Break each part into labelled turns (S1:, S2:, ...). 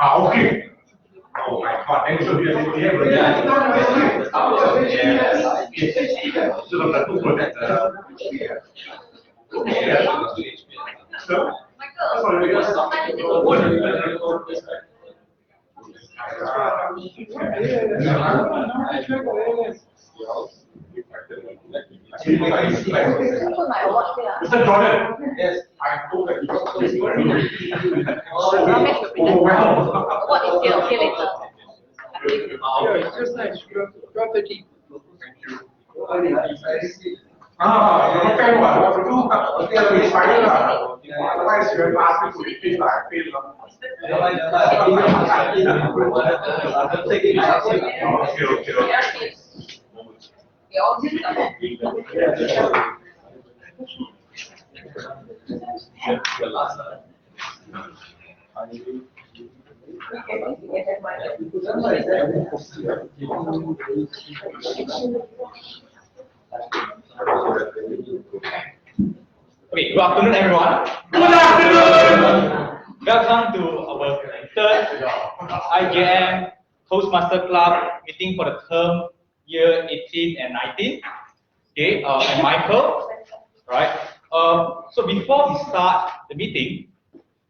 S1: Okay. Oh my God, thank you. Mr. Jordan. Yes. I told that you got this overwhelmed.
S2: What is here? Okay, later.
S3: Just nice. Drop the key.
S1: Thank you. Nó quen quả nó cứ kia bị xoáy là quay sửa ba cái tuổi pin lại pin lắm.
S4: Okay, good afternoon, everyone.
S1: Good afternoon.
S4: Welcome to our third IJM Toastmasters Club meeting for the term year 18 and 19. Okay, I'm Michael. Right. So before we start the meeting,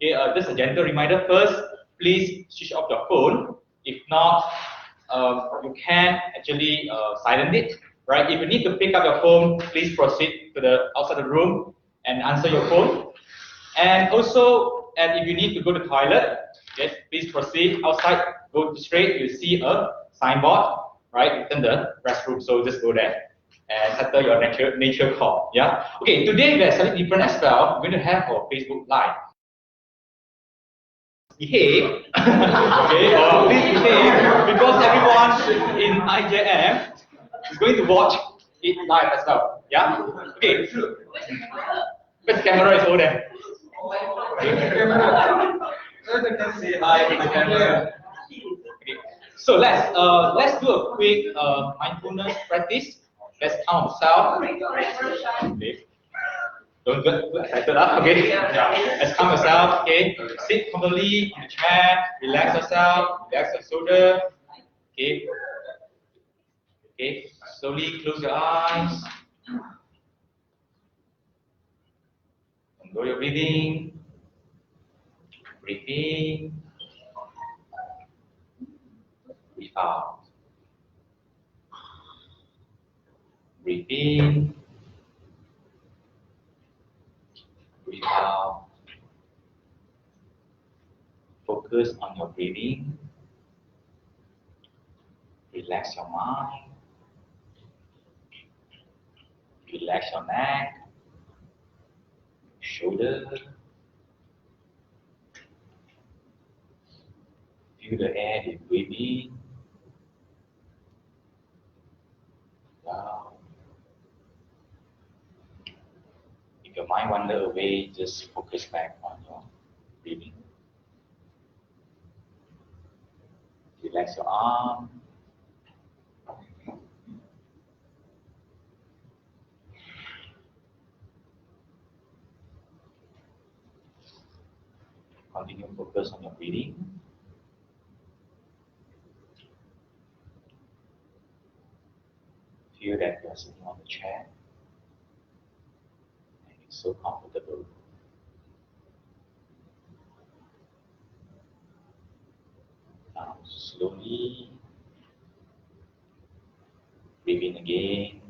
S4: okay, just a gentle reminder first. Please switch off your phone. If not, you can actually silence it. Right. If you need to pick up your phone, please proceed to the outside the room and answer your phone. And also, if you need to go to the toilet, yes, please proceed outside. Go straight. You see a signboard, right, within the restroom. So just go there and settle your nature call. Yeah. Okay. Today we are slightly different as well. We're going to have our Facebook Live. Behave. Okay. Please behave because everyone in IJM is going to watch it live as well. Yeah. Okay. Which camera is over there?
S3: Say hi to the camera.
S4: Okay. So let's do a quick mindfulness practice. Let's calm ourselves. Okay. Don't get excited up. Okay. Yeah. Let's calm yourself. Okay. Sit comfortably in the chair. Relax yourself. Relax your shoulder. Okay. Okay. Slowly close your eyes. Control your breathing. Breathe in. Breathe out. Breathe in. Breathe out. Focus on your breathing. Relax your mind. Relax your neck, shoulder. Feel the air you breathe in. Down. If your mind wander away, just focus back on your breathing. Relax your arm. Continue focus on your breathing. Feel that you are sitting on the chair and it's so comfortable. Now slowly breathe in again.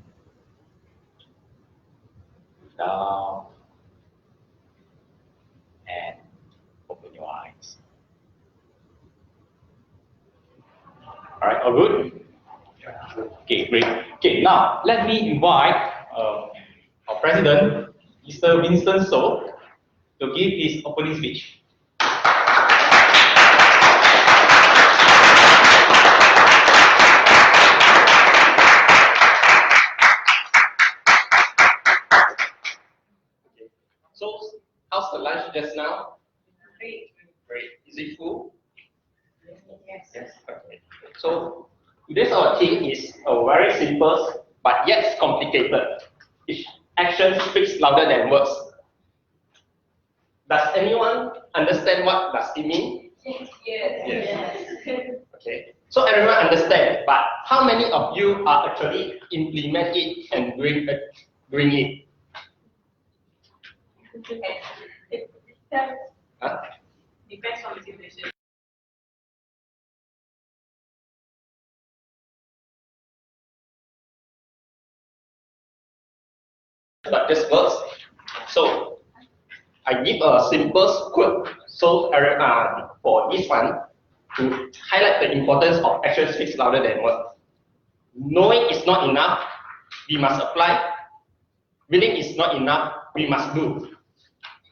S4: Breathe out. And open your eyes. All right, all good? Okay, great. Okay, now let me invite our president, Mr. Winston So, to give his opening speech.
S5: So, how's the lunch just now?
S2: Great.
S5: Great. Is it full?
S2: Yes.
S5: Yes. Okay. So, today's our theme is very simple but yet complicated. Each action speaks louder than words. Does anyone understand what does it mean?
S2: Yes.
S5: Okay. So everyone understand, but how many of you are actually implement it and doing it?
S2: It depends.
S5: Huh?
S2: Depends on the situation.
S5: But this works. So I give a simple quote. So for this one, to highlight the importance of action speaks louder than words. Knowing is not enough, we must apply. Willing is not enough, we must do.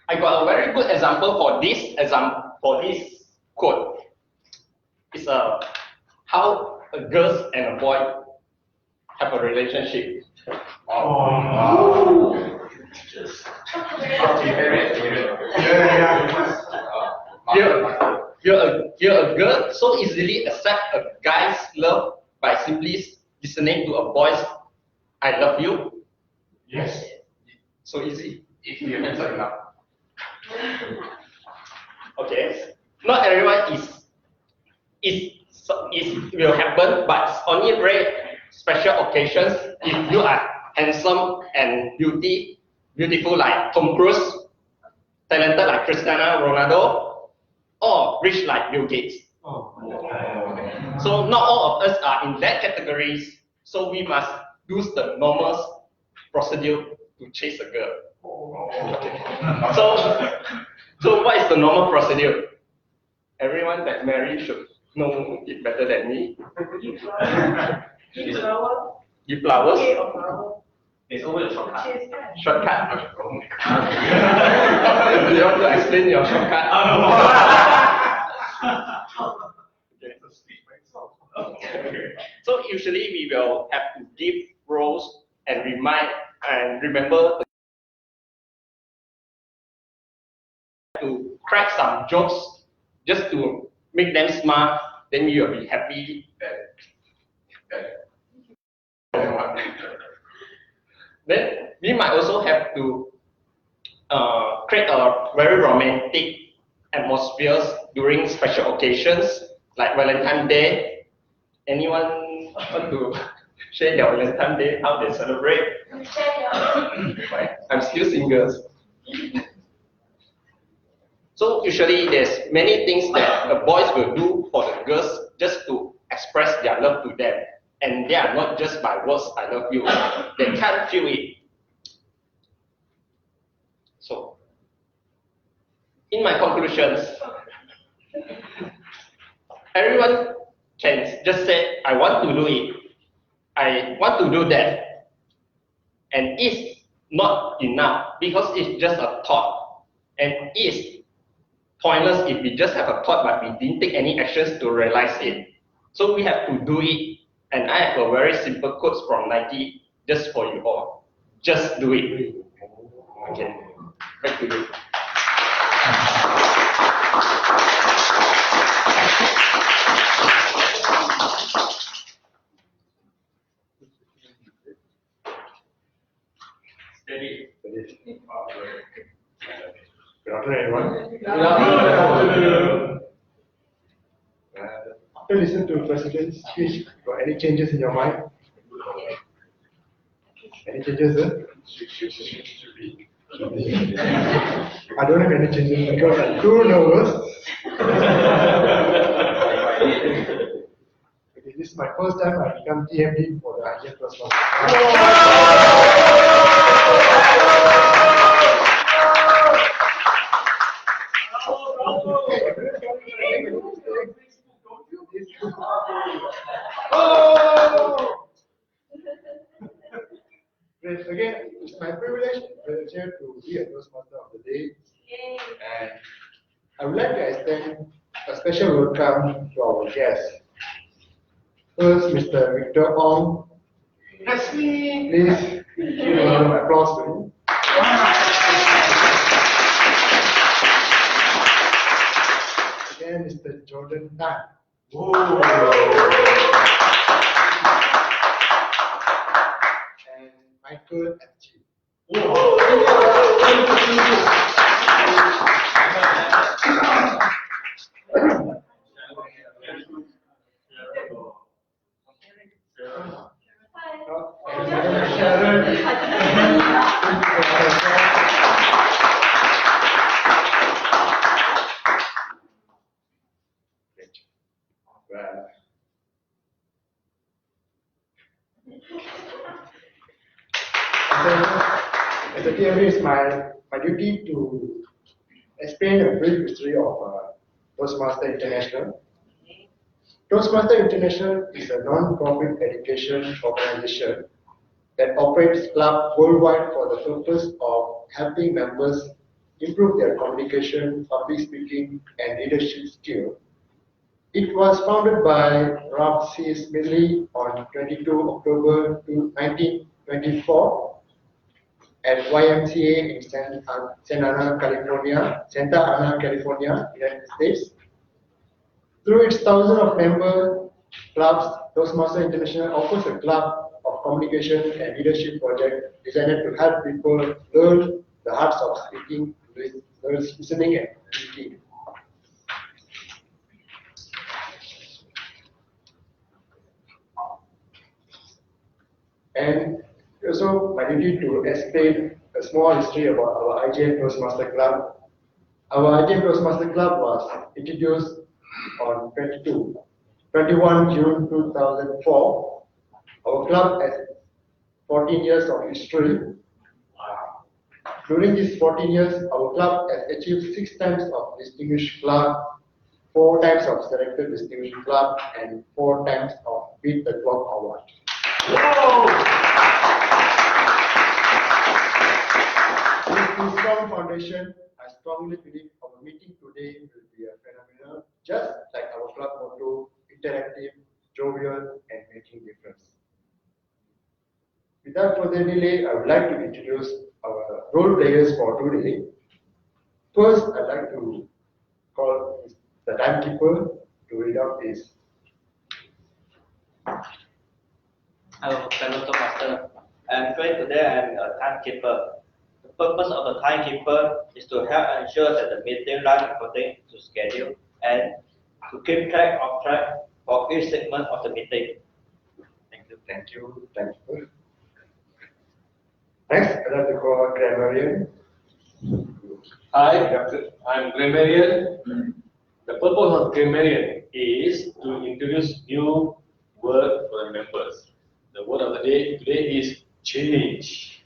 S5: I got a very good example for this quote. It's how a girl and a boy have a relationship. You're a girl, so easily accept a guy's love by simply listening to a boy's "I love you."
S1: Yes.
S5: So easy.
S1: If you answer enough.
S5: Okay. Not everyone will happen, but only very special occasions. If you are handsome and beautiful like Tom Cruise, talented like Cristiano Ronaldo, or rich like Bill Gates. So not all of us are in that categories. So we must use the normal procedure to chase a girl. Okay. So what is the normal procedure? Everyone that married should know it better than me. Give flowers.
S3: There's always a shortcut.
S5: Shortcut. Do you want to explain your shortcut? Okay. So usually we will have to give roles and remember to crack some jokes just to make them smile. Then you will be happy Then we might also have to create a very romantic atmosphere during special occasions like Valentine's Day. Anyone want to share their Valentine's Day, how they celebrate? I'm still single. So usually there's many things that the boys will do for the girls just to express their love to them. And they are not just by words, I love you. They can't feel it. So, in my conclusions, everyone can just say, I want to do it. I want to do that. And it's not enough because it's just a thought. And it's pointless if we just have a thought but we didn't take any actions to realize it. So we have to do it. And I have a very simple quote from Nike just for you all. Just do it. Okay, back to you.
S1: Steady. Good afternoon, everyone. After listening to the President's speech, got any changes in your mind? Any changes, sir? I don't have any changes because I'm too nervous. Okay, this is my first time I become TMD for the IJM Toastmasters Club. Again, it's my privilege to be a Toastmaster of the day. And I would like to extend a special welcome to our guests. First, Mr. Victor Ong. That's me. Please give a round of applause to him. Again, Mr. Jordan Tan. And Michael F. As a TMA, it's my duty to explain a brief history of Toastmasters International. Toastmasters International is a non-profit education organization that operates clubs worldwide for the purpose of helping members improve their communication, public speaking, and leadership skills. It was founded by Ralph C. Smedley on 22 October 1924 at YMCA in Santa Ana, California, United States. Through its thousands of member clubs, Toastmasters International offers a club of communication and leadership project designed to help people learn the arts of speaking, listening, and speaking. And also, my duty to explain a small history about our IJM Toastmasters Club. Our IJM Toastmasters Club was introduced on 21 June 2004. Our club has 14 years of history. During these 14 years, our club has achieved 6 times of Distinguished Club, 4 times of Selected Distinguished Club, and 4 times of Beat the Clock Award. With this strong foundation, I strongly believe our meeting today will be a phenomenal, just like our club motto, interactive, jovial, and making difference. Without further delay, I would like to introduce our role players for today. First, I'd like to call the timekeeper to read out this.
S6: Hello, fellow Toastmaster. I'm Fred. Today I'm a timekeeper. The purpose of the timekeeper is to help ensure that the meeting runs according to schedule and to keep track for each segment of the meeting. Thank you.
S1: Thank you, timekeeper. Next, I'd like to call grammarian.
S7: Hi, I'm grammarian. The purpose of grammarian is to introduce new word for the members. The word of the day today is change.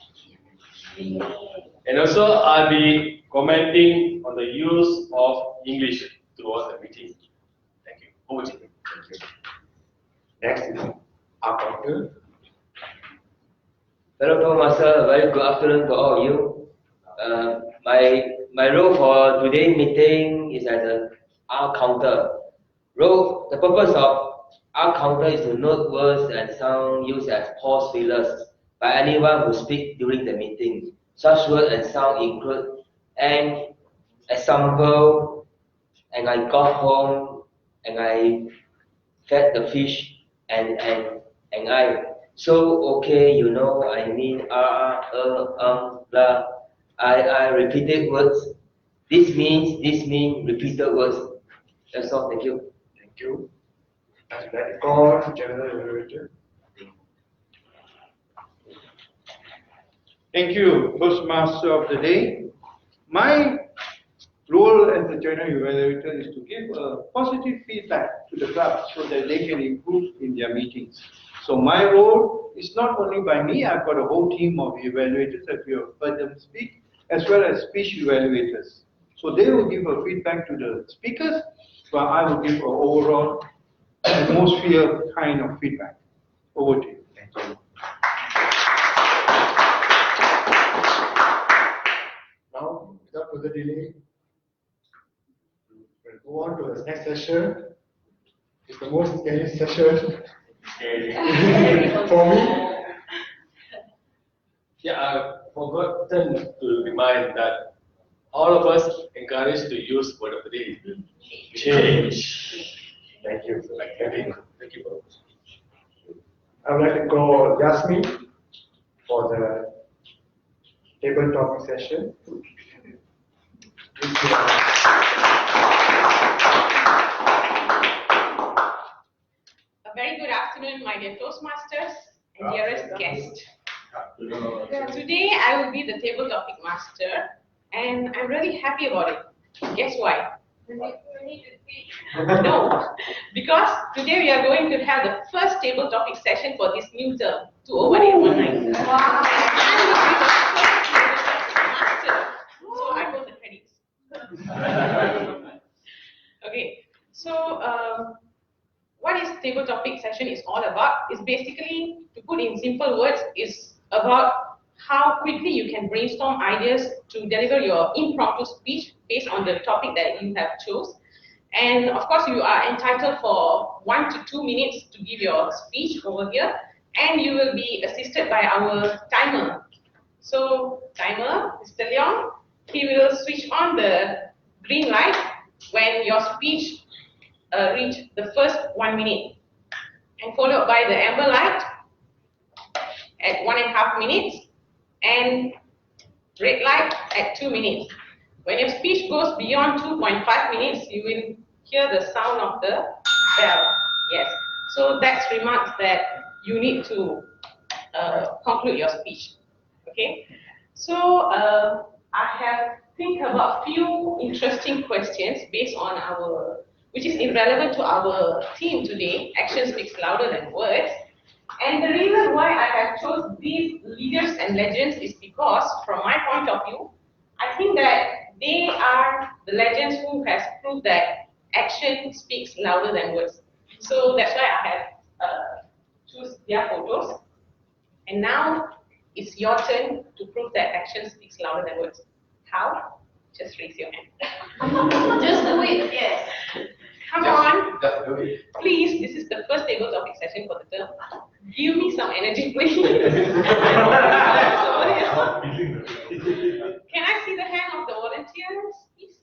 S7: And also, I'll be commenting on the use of English throughout the meeting. Thank you. Over to you.
S1: Thank you. Next is accountant.
S8: Hello, Toastmaster. Very good afternoon to all of you. My role for today's meeting is as an R counter. The purpose of R counter is to note words and sound used as pause fillers by anyone who speaks during the meeting. Such words and sound include an example, and I got home, and I fed the fish, and I. So okay, you know, I mean, blah. I repeated words. This means, repeated words. That's all. Thank you.
S1: Thank you. I'd like to call general evaluator.
S9: Thank you, Toastmaster of the day. My role as the general evaluator is to give a positive feedback to the club so that they can improve in their meetings. So my role is not only by me, I've got a whole team of evaluators that we have heard them speak, as well as speech evaluators. So they will give a feedback to the speakers, while I will give an overall atmosphere kind of feedback. Over to you.
S1: Thank you. Now, without further delay, we'll go on to the next session. It's the most scary session for me.
S7: Yeah, I've forgotten to remind that all of us encouraged to use word of the day. Change.
S1: Thank you.
S7: Thank you.
S1: I would like to call Yasmin for the table topic session. Please,
S2: afternoon, my dear Toastmasters and dearest guest. Today I will be the table topic master, and I'm really happy about it. Guess why? No, because today we are going to have the first table topic session for this new term, 2018-19. Wow! And I'm the first table topic master, so I hold the credits. Okay, so what is table topic session is all about is basically, to put in simple words, is about how quickly you can brainstorm ideas to deliver your impromptu speech based on the topic that you have chose. And of course, you are entitled for 1 to 2 minutes to give your speech over here, and you will be assisted by our timer. So, timer, Mr. Leong, he will switch on the green light when your speech reach the first 1 minute, and followed by the amber light at 1.5 minutes, and red light at 2 minutes. When your speech goes beyond 2.5 minutes, you will hear the sound of the bell. Yes. So that's remarks that you need to conclude your speech. Okay. So I have think about few interesting questions based on our, which is irrelevant to our theme today. Action speaks louder than words. And the reason why I have chosen these leaders and legends is because, from my point of view, I think that they are the legends who has proved that action speaks louder than words. So that's why I have choose their photos. And now it's your turn to prove that action speaks louder than words. How? Just raise your hand. Just do it. Yes. Come on.
S1: Just do it.
S2: Please, this is the first table topic session for the term. Give me some energy, please. Can I see the hand of the volunteers, please?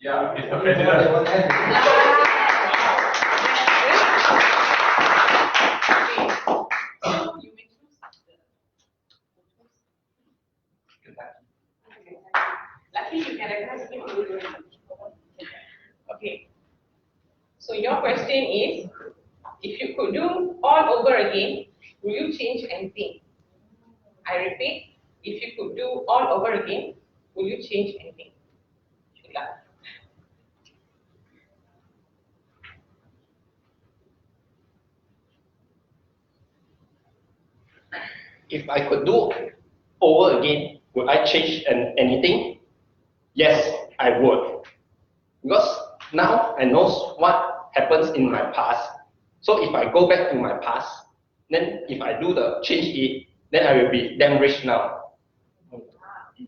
S1: Yeah, it's the president.
S2: So you may choose the lucky you can recognize me. Okay. So your question is, if you could do all over again, will you change anything? I repeat, if you could do all over again, will you change anything? Good luck.
S5: If I could do over again, would I change anything? Yes, I would. Because now I know what happens in my past. So if I go back to my past, then if I do the change it, then I will be damn rich now.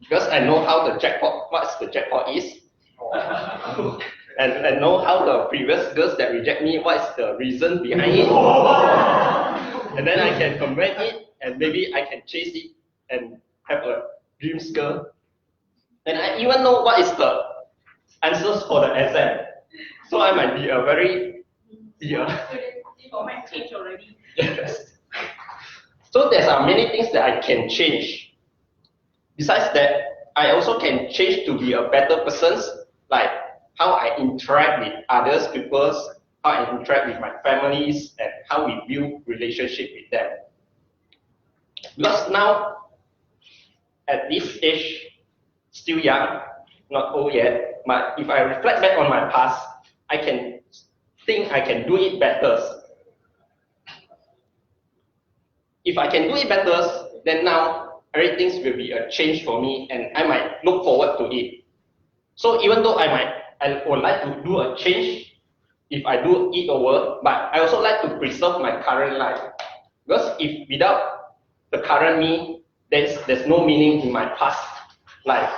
S5: Because I know how the jackpot, what's the jackpot is. And I know how the previous girls that reject me, what's the reason behind it. And then I can convert it, and maybe I can chase it and have a dreams girl. And I even know what is the answers for the exam. So I might be a very
S2: You might change already.
S5: Yes. So there are many things that I can change. Besides that, I also can change to be a better person, like how I interact with others, people, how I interact with my families, and how we build relationship with them. Because now, at this age, still young, not old yet, but if I reflect back on my past, I can think I can do it better. If I can do it better, then now everything will be a change for me, and I might look forward to it. So even though I would like to do a change if I do it over, but I also like to preserve my current life. Because if without the current me, there's no meaning in my past life.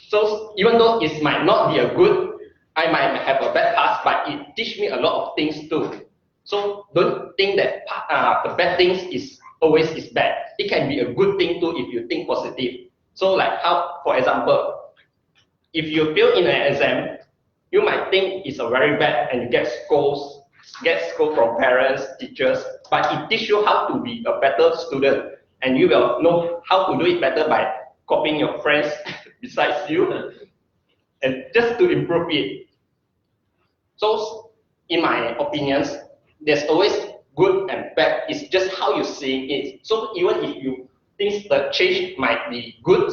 S5: So even though it might not be a good, I might have a bad past, but it teach me a lot of things too. So don't think that the bad things is always is bad. It can be a good thing too if you think positive. So like how, for example, if you fail in an exam, you might think it's a very bad and you get scolds from parents, teachers, but it teaches you how to be a better student, and you will know how to do it better by copying your friends besides you, and just to improve it. So in my opinions, there's always good and bad. It's just how you see it. So even if you think the change might be good,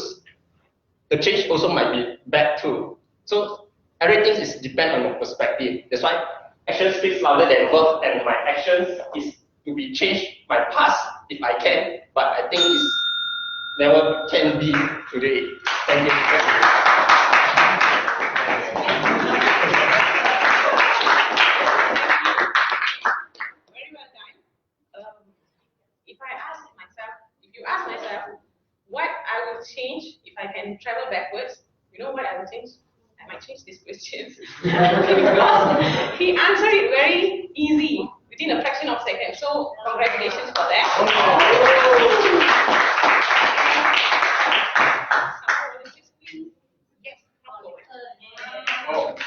S5: the change also might be bad too. So everything is depend on your perspective. That's why action speaks louder than words, and my actions is to be changed my past if I can, but I think it's never can be today. Thank you.
S2: Very well done. If you ask myself, what I will change if I can travel backwards, you know what I will change? I might change this question. Because he answered it very easy, within a fraction of a second. So congratulations for that. Yes, come forward.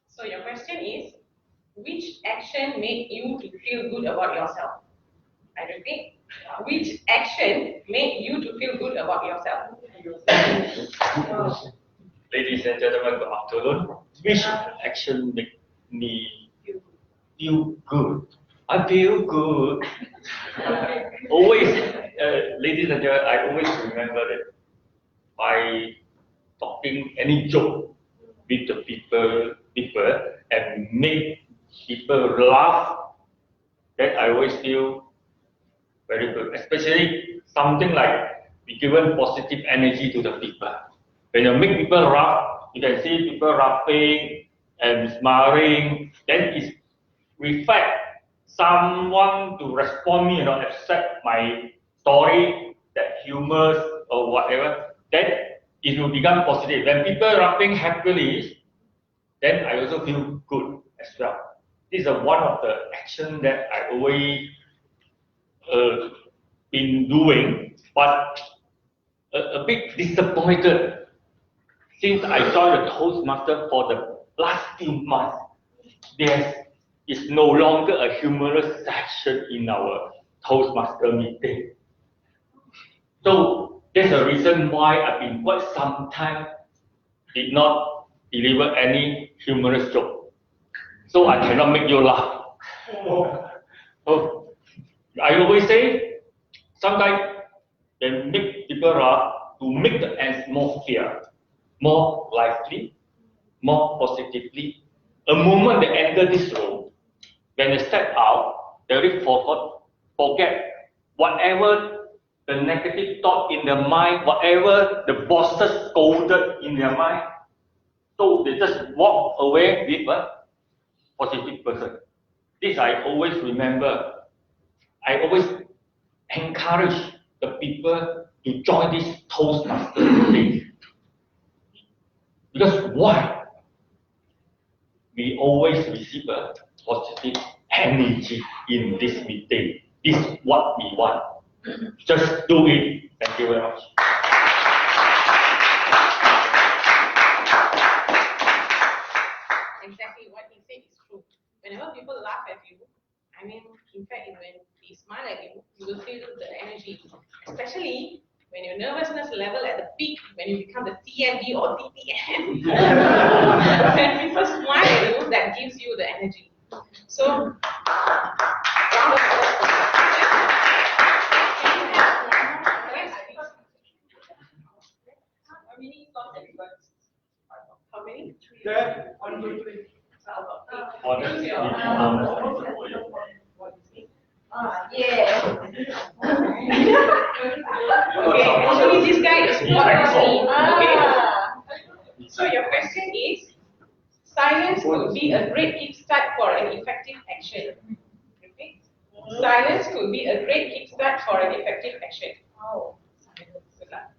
S2: So your question is, which action made you to feel good about yourself? I repeat, which action made you to feel good about yourself?
S4: Ladies and gentlemen, good afternoon. Which action make me feel good? I feel good. Always, ladies and gentlemen, I always remember that by talking any joke with the people and make people laugh, that I always feel very good. Especially something like we given positive energy to the people. When you make people laugh, you can see people laughing and smiling, then it reflect someone to respond me, accept my story, that humors or whatever, then it will become positive. When people laughing happily, then I also feel good as well. This is one of the action that I always been doing, but a bit disappointed since I joined the Toastmaster for the last few months. There is no longer a humorous section in our Toastmaster meeting. So there's a reason why I've been quite some time did not deliver any humorous joke. So I cannot make you laugh. Oh, I always say, sometimes they make people laugh to make the atmosphere more lively, more positively. A moment they enter this room, when they step out, they really forget whatever the negative thought in their mind, whatever the bosses scolded in their mind. So they just walk away with a positive person. This I always remember. I always encourage the people to join this Toastmasters meeting. Because why? We always receive a positive energy in this meeting. This is what we want. Just do it. Thank you very much.
S2: Exactly what he said is true. Whenever people laugh at you, I mean, in fact, when they smile at you, you will feel the energy. Especially when your nervousness level at the peak, when you become the TND or TPN. When people smile at you, that gives you the energy. So, round of applause for that. How many slots have you got? How many?
S9: 1, 2, 3.
S2: Yeah. Okay, actually this guy is modesty. Okay. So your question is, silence could be a great kickstart for an effective action. Okay. Silence could be a great kickstart for an effective action. Oh. Good luck.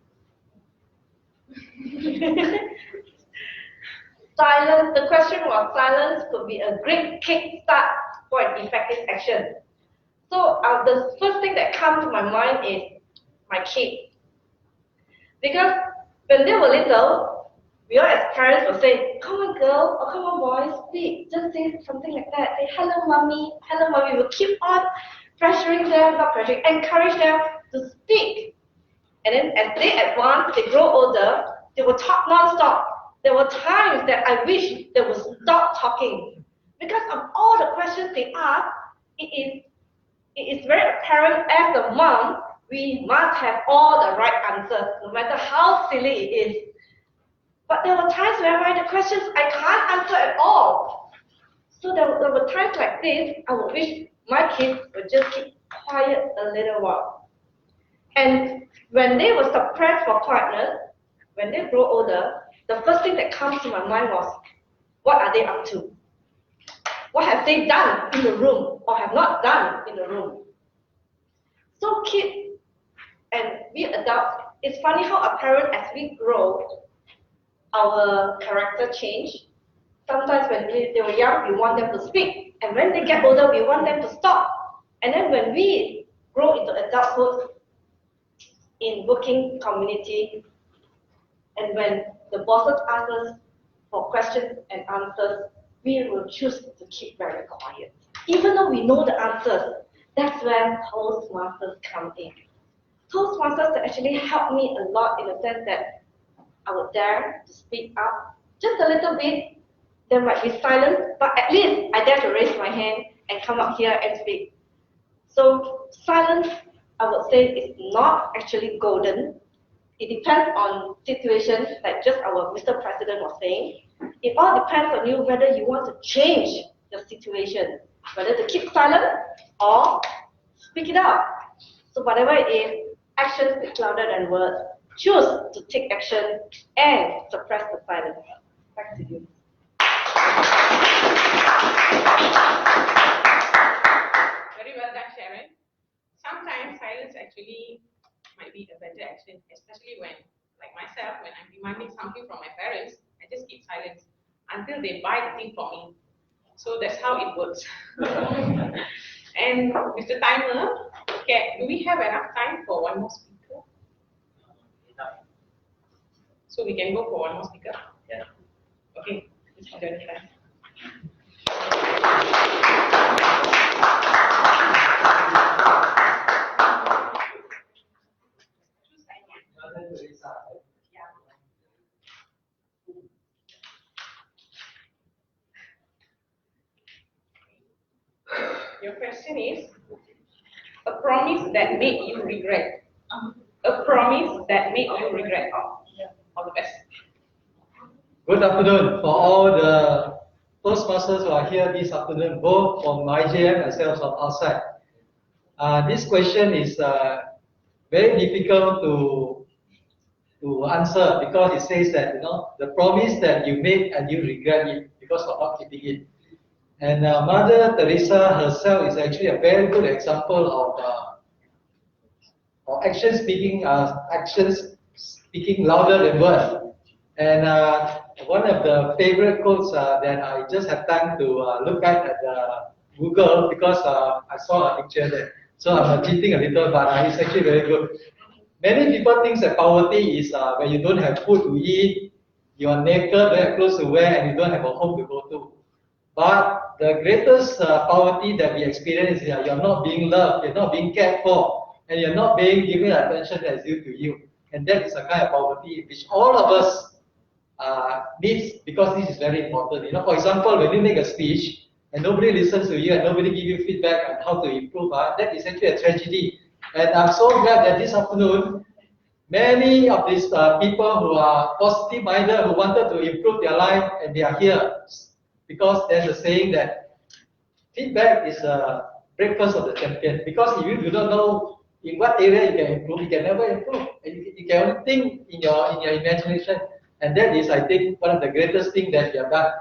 S10: Silence, the question was silence could be a great kickstart for an effective action. So the first thing that comes to my mind is my kids. Because when they were little, we all as parents will say, come on girl, or come on boys, speak, just say something like that. Say, hello mommy, we'll keep on pressuring them, not pressuring, encourage them to speak. And then as they advance, they grow older, they will talk non-stop. There were times that I wish they would stop talking. Because of all the questions they ask, it is very apparent as a mom, we must have all the right answers, no matter how silly it is. But there were times whereby the questions I can't answer at all. So there were times like this, I would wish my kids would just keep quiet a little while. And when they were suppressed for quietness, when they grow older, the first thing that comes to my mind was, what are they up to? What have they done in the room or have not done in the room? So kids and we adults, it's funny how apparent as we grow, our character change. Sometimes when they were young, we want them to speak. And when they get older, we want them to stop. And then when we grow into adulthood, in working community, and when the bosses ask us for questions and answers, we will choose to keep very quiet. Even though we know the answers, that's when Toastmasters come in. Toastmasters actually helped me a lot in the sense that I would dare to speak up just a little bit. There might be silence, but at least I dare to raise my hand and come up here and speak. So silence, I would say, is not actually golden. It depends on situations, like just our Mr. President was saying. It all depends on you whether you want to change the situation, whether to keep silent or speak it out. So whatever it is, action speaks louder than words. Choose to take action and suppress the silence. Back to you.
S2: Very well done, Sharon. Sometimes silence actually might be a better action, especially when, like myself, when I'm demanding something from my parents, I just keep silent until they buy the thing for me. So that's how it works. And Mr. Timer, okay, do we have enough time for one more speaker? So we can go for one more speaker?
S6: Yeah.
S2: Okay, let's do the time. Your question is, a promise that made you regret. A promise that made you regret. All the best.
S11: Good afternoon for all the Toastmasters who are here this afternoon, both from IJM as well as from outside. This question is very difficult to answer because it says that the promise that you made and you regret it because of not keeping it. And Mother Teresa herself is actually a very good example of actions speaking louder than words. And one of the favorite quotes that I just had time to look at Google because I saw a picture there. So I'm cheating a little, but it's actually very good. Many people think that poverty is when you don't have food to eat, you are naked, don't have clothes to wear, and you don't have a home to go to. But the greatest poverty that we experience is you're not being loved, you're not being cared for, and you're not being given attention that's due to you. And that is a kind of poverty which all of us needs, because this is very important. For example, when you make a speech and nobody listens to you and nobody gives you feedback on how to improve, that is actually a tragedy. And I'm so glad that this afternoon, many of these people who are positive-minded, who wanted to improve their life, and they are here. Because there's a saying that feedback is a breakfast of the champion. Because if you do not know in what area you can improve, you can never improve. And you can only think in your imagination. And that is, I think, one of the greatest things that you have done.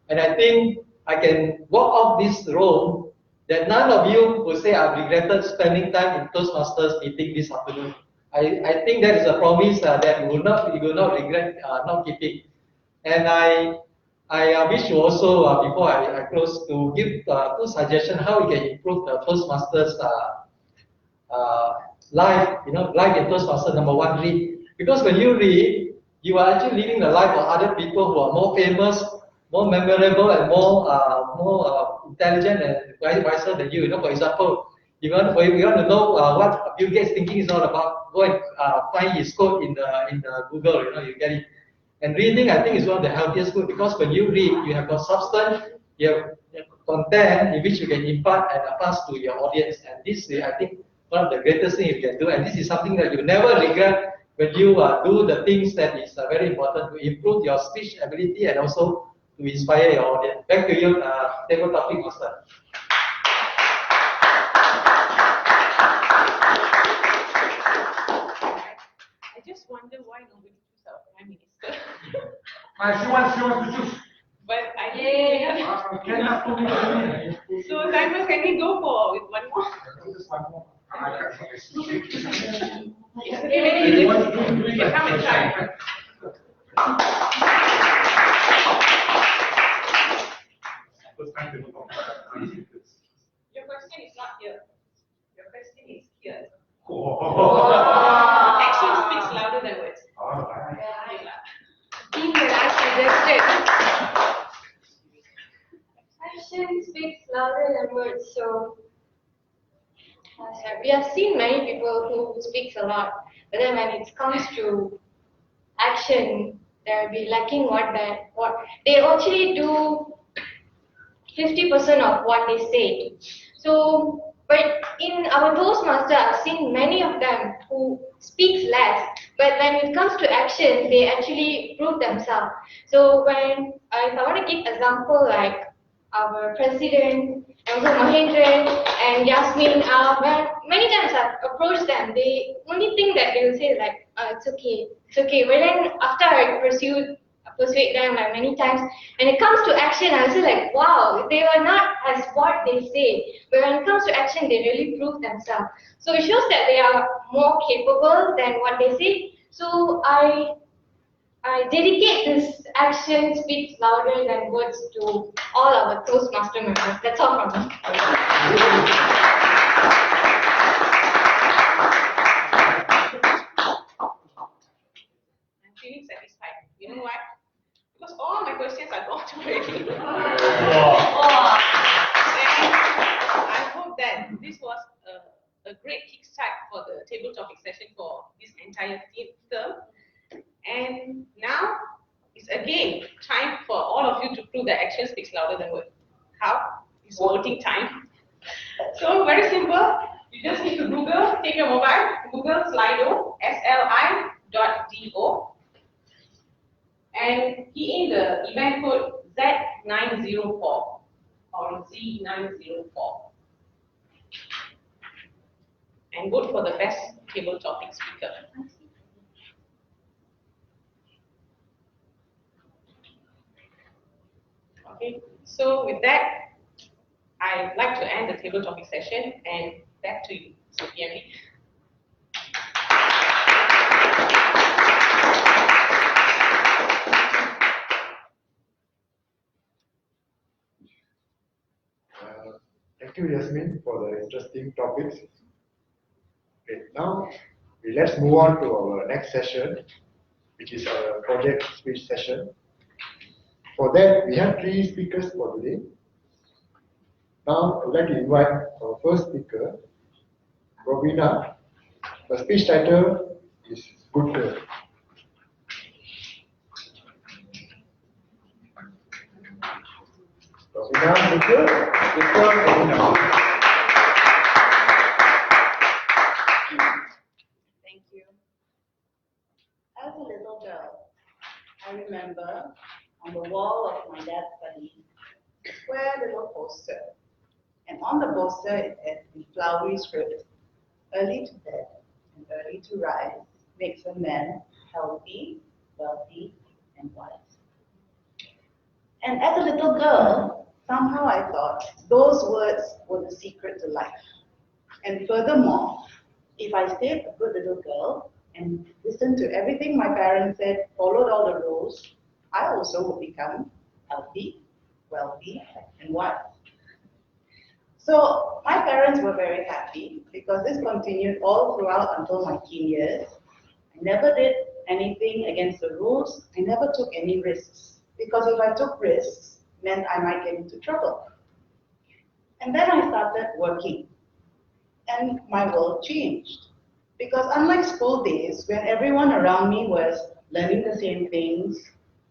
S11: And I think I can walk off this room that none of you will say I've regretted spending time in Toastmasters meeting this afternoon. I think that is a promise that you will not regret not keeping. And I wish you also, before I close, to give two suggestions how we can improve the Toastmasters life. Life in Toastmasters, number one, read. Because when you read, you are actually living the life of other people who are more famous, more memorable, and more intelligent and wiser than you. For example, if you want to know what Bill Gates thinking is all about, go and find his code in the Google. You get it. And reading, I think, is one of the healthiest food because when you read, you have got substance, you have content in which you can impart and pass to your audience. And this is, I think, one of the greatest things you can do. And this is something that you never regret when you do the things that is very important to improve your speech ability and also to inspire your audience. Back to you, table topic master.
S2: I just wonder why nobody choose our Prime Minister.
S1: She wants to choose.
S2: But I think so Simon, can we go for with one more? It's okay, maybe you can come and try. Your question is not here. Your question is here. Action speaks louder than words.
S10: Theme that I suggested. Action speaks louder than words. So we have seen many people who speaks a lot, but then when it comes to action, they'll be lacking what they actually do 50% of what they say. So, but in our Toastmaster, I've seen many of them who speaks less, but when it comes to action, they actually prove themselves. So if I want to give example like our president, also Mahendran and Yasmin, when many times I've approached them, they only think that they will say like, it's okay. But then after I persuade them like many times, when it comes to action, I say like, wow, they are not as what they say. But when it comes to action, they really prove themselves. So it shows that they are more capable than what they say. So I dedicate this action speaks louder than words to all our Toastmaster members. That's all from me.
S2: I'm feeling satisfied. You know why? Because all my questions are gone already. And I hope that this was a great kickstart for the table topic session for this entire term. And now it's again time for all of you to prove that action speaks louder than words. How? It's voting time. So very simple. You just need to Google, take your mobile, Google Slido, sli.do, and key in the event code Z904 or Z904. And vote for the best table topic speaker. Okay, so with that, I'd like to end the table topic session and back to you, Sophia.
S1: Thank you, Yasmin, for the interesting topics. Okay, now let's move on to our next session, which is our project speech session. For that, we have 3 speakers for today. Now, I would like to invite our first speaker, Robina. The speech title is Good Girl. Robina, good girl. Good girl, Robina.
S12: Thank you. As a little girl, I remember on the wall of my dad's study, a square little poster. And on the poster it had in flowery script, early to bed and early to rise makes a man healthy, wealthy, and wise. And as a little girl, somehow I thought those words were the secret to life. And furthermore, if I stayed a good little girl and listened to everything my parents said, followed all the rules, I also would become healthy, wealthy, and wise. So my parents were very happy because this continued all throughout until my teen years. I never did anything against the rules. I never took any risks because if I took risks, meant I might get into trouble. And then I started working. and my world changed. Because unlike school days, when everyone around me was learning the same things,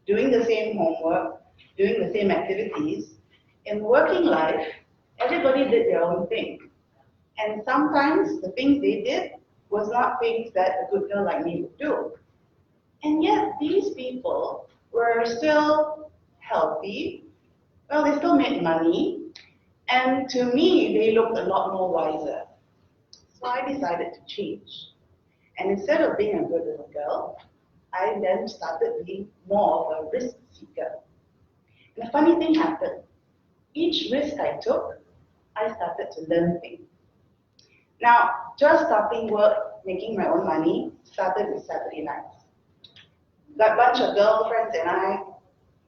S12: doing the same homework, doing the same activities, in working life, everybody did their own thing. And sometimes the things they did was not things that a good girl like me would do. And yet these people were still healthy, well, they still made money, and to me, they looked a lot more wiser. So I decided to change. And instead of being a good little girl, I then started being more of a risk seeker. And a funny thing happened. Each risk I took, I started to learn things. Now, just starting work, making my own money, started with Saturday nights. Got a bunch of girlfriends and I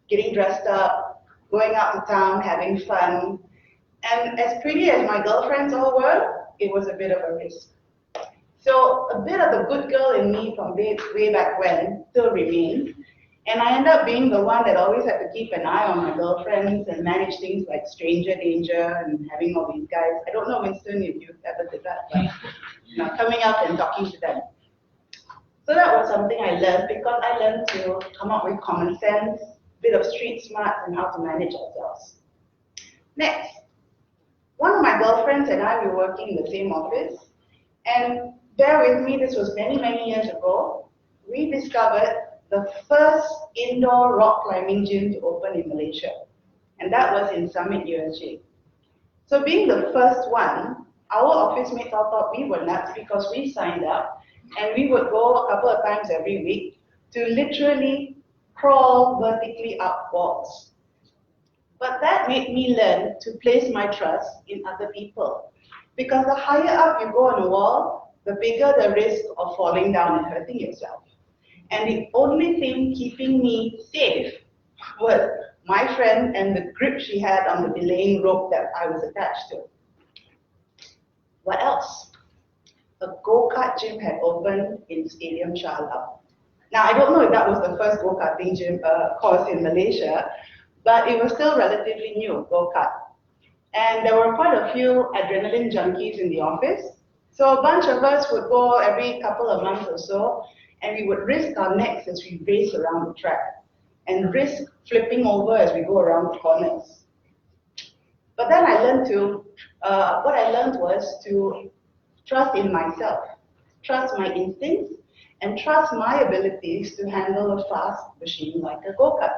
S12: getting dressed up, going out to town, having fun. And as pretty as my girlfriends all were, it was a bit of a risk. So a bit of the good girl in me from way back when still remains. And I end up being the one that always had to keep an eye on my girlfriends and manage things like stranger danger and having all these guys. I don't know, Winston, if you ever did that, but coming up and talking to them. So that was something I learned because I learned to come up with common sense, a bit of street smarts, and how to manage ourselves. Next, one of my girlfriends and I were working in the same office, and bear with me, this was many, many years ago, we discovered the first indoor rock climbing gym to open in Malaysia, and that was in Summit, USJ. So being the first one, our office mates all thought we were nuts because we signed up, and we would go a couple of times every week to literally crawl vertically up walls. But that made me learn to place my trust in other people. Because the higher up you go on a wall, the bigger the risk of falling down and hurting yourself. And the only thing keeping me safe was my friend and the grip she had on the belaying rope that I was attached to. What else? A go-kart gym had opened in Stadium Shah Alam. Now, I don't know if that was the first go-karting gym course in Malaysia, but it was still relatively new, go-kart. And there were quite a few adrenaline junkies in the office. So a bunch of us would go every couple of months or so, and we would risk our necks as we race around the track, and risk flipping over as we go around the corners. But then I learned what I learned was to trust in myself, trust my instincts, and trust my abilities to handle a fast machine like a go-kart.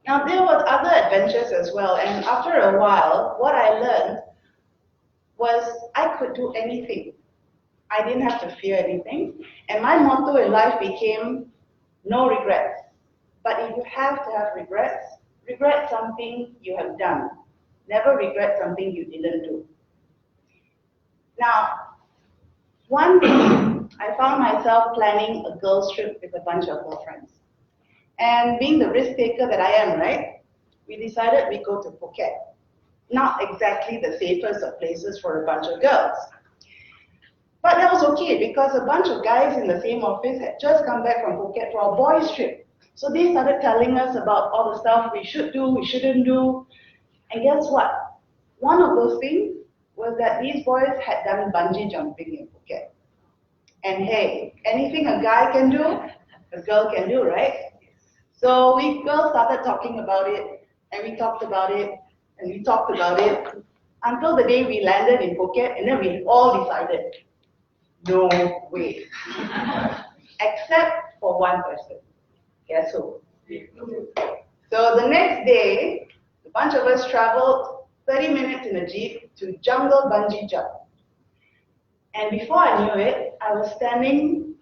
S12: Now, there were other adventures as well, and after a while, what I learned was I could do anything. I didn't have to fear anything, and my motto in life became no regrets. But if you have to have regrets, regret something you have done. Never regret something you didn't do. Now, one day, I found myself planning a girls' trip with a bunch of girlfriends. And being the risk taker that I am, right, we decided we'd go to Phuket. Not exactly the safest of places for a bunch of girls. But that was okay because a bunch of guys in the same office had just come back from Phuket for a boys' trip. So they started telling us about all the stuff we should do, we shouldn't do. And guess what? One of those things was that these boys had done bungee jumping in Phuket. And hey, anything a guy can do, a girl can do, right? So we girls started talking about it, and we talked about it, and we talked about it, until the day we landed in Phuket, and then we all decided, no way. Except for one person. Guess who? So the next day, a bunch of us traveled 30 minutes in a jeep to jungle bungee jump. And before I knew it, I was standing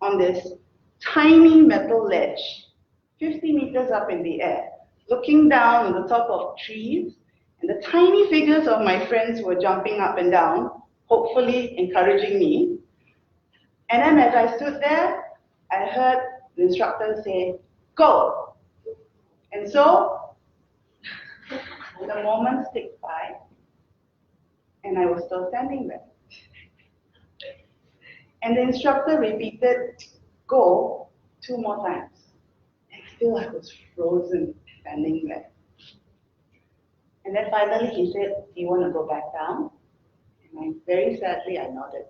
S12: on this tiny metal ledge, 50 meters up in the air, looking down on the top of trees, and the tiny figures of my friends were jumping up and down, hopefully encouraging me. And then as I stood there, I heard the instructor say, go. And so, the moments ticked by, and I was still standing there. And the instructor repeated, go, 2 more times. And still I was frozen, standing there. And then finally he said, do you want to go back down? And And very sadly, I nodded.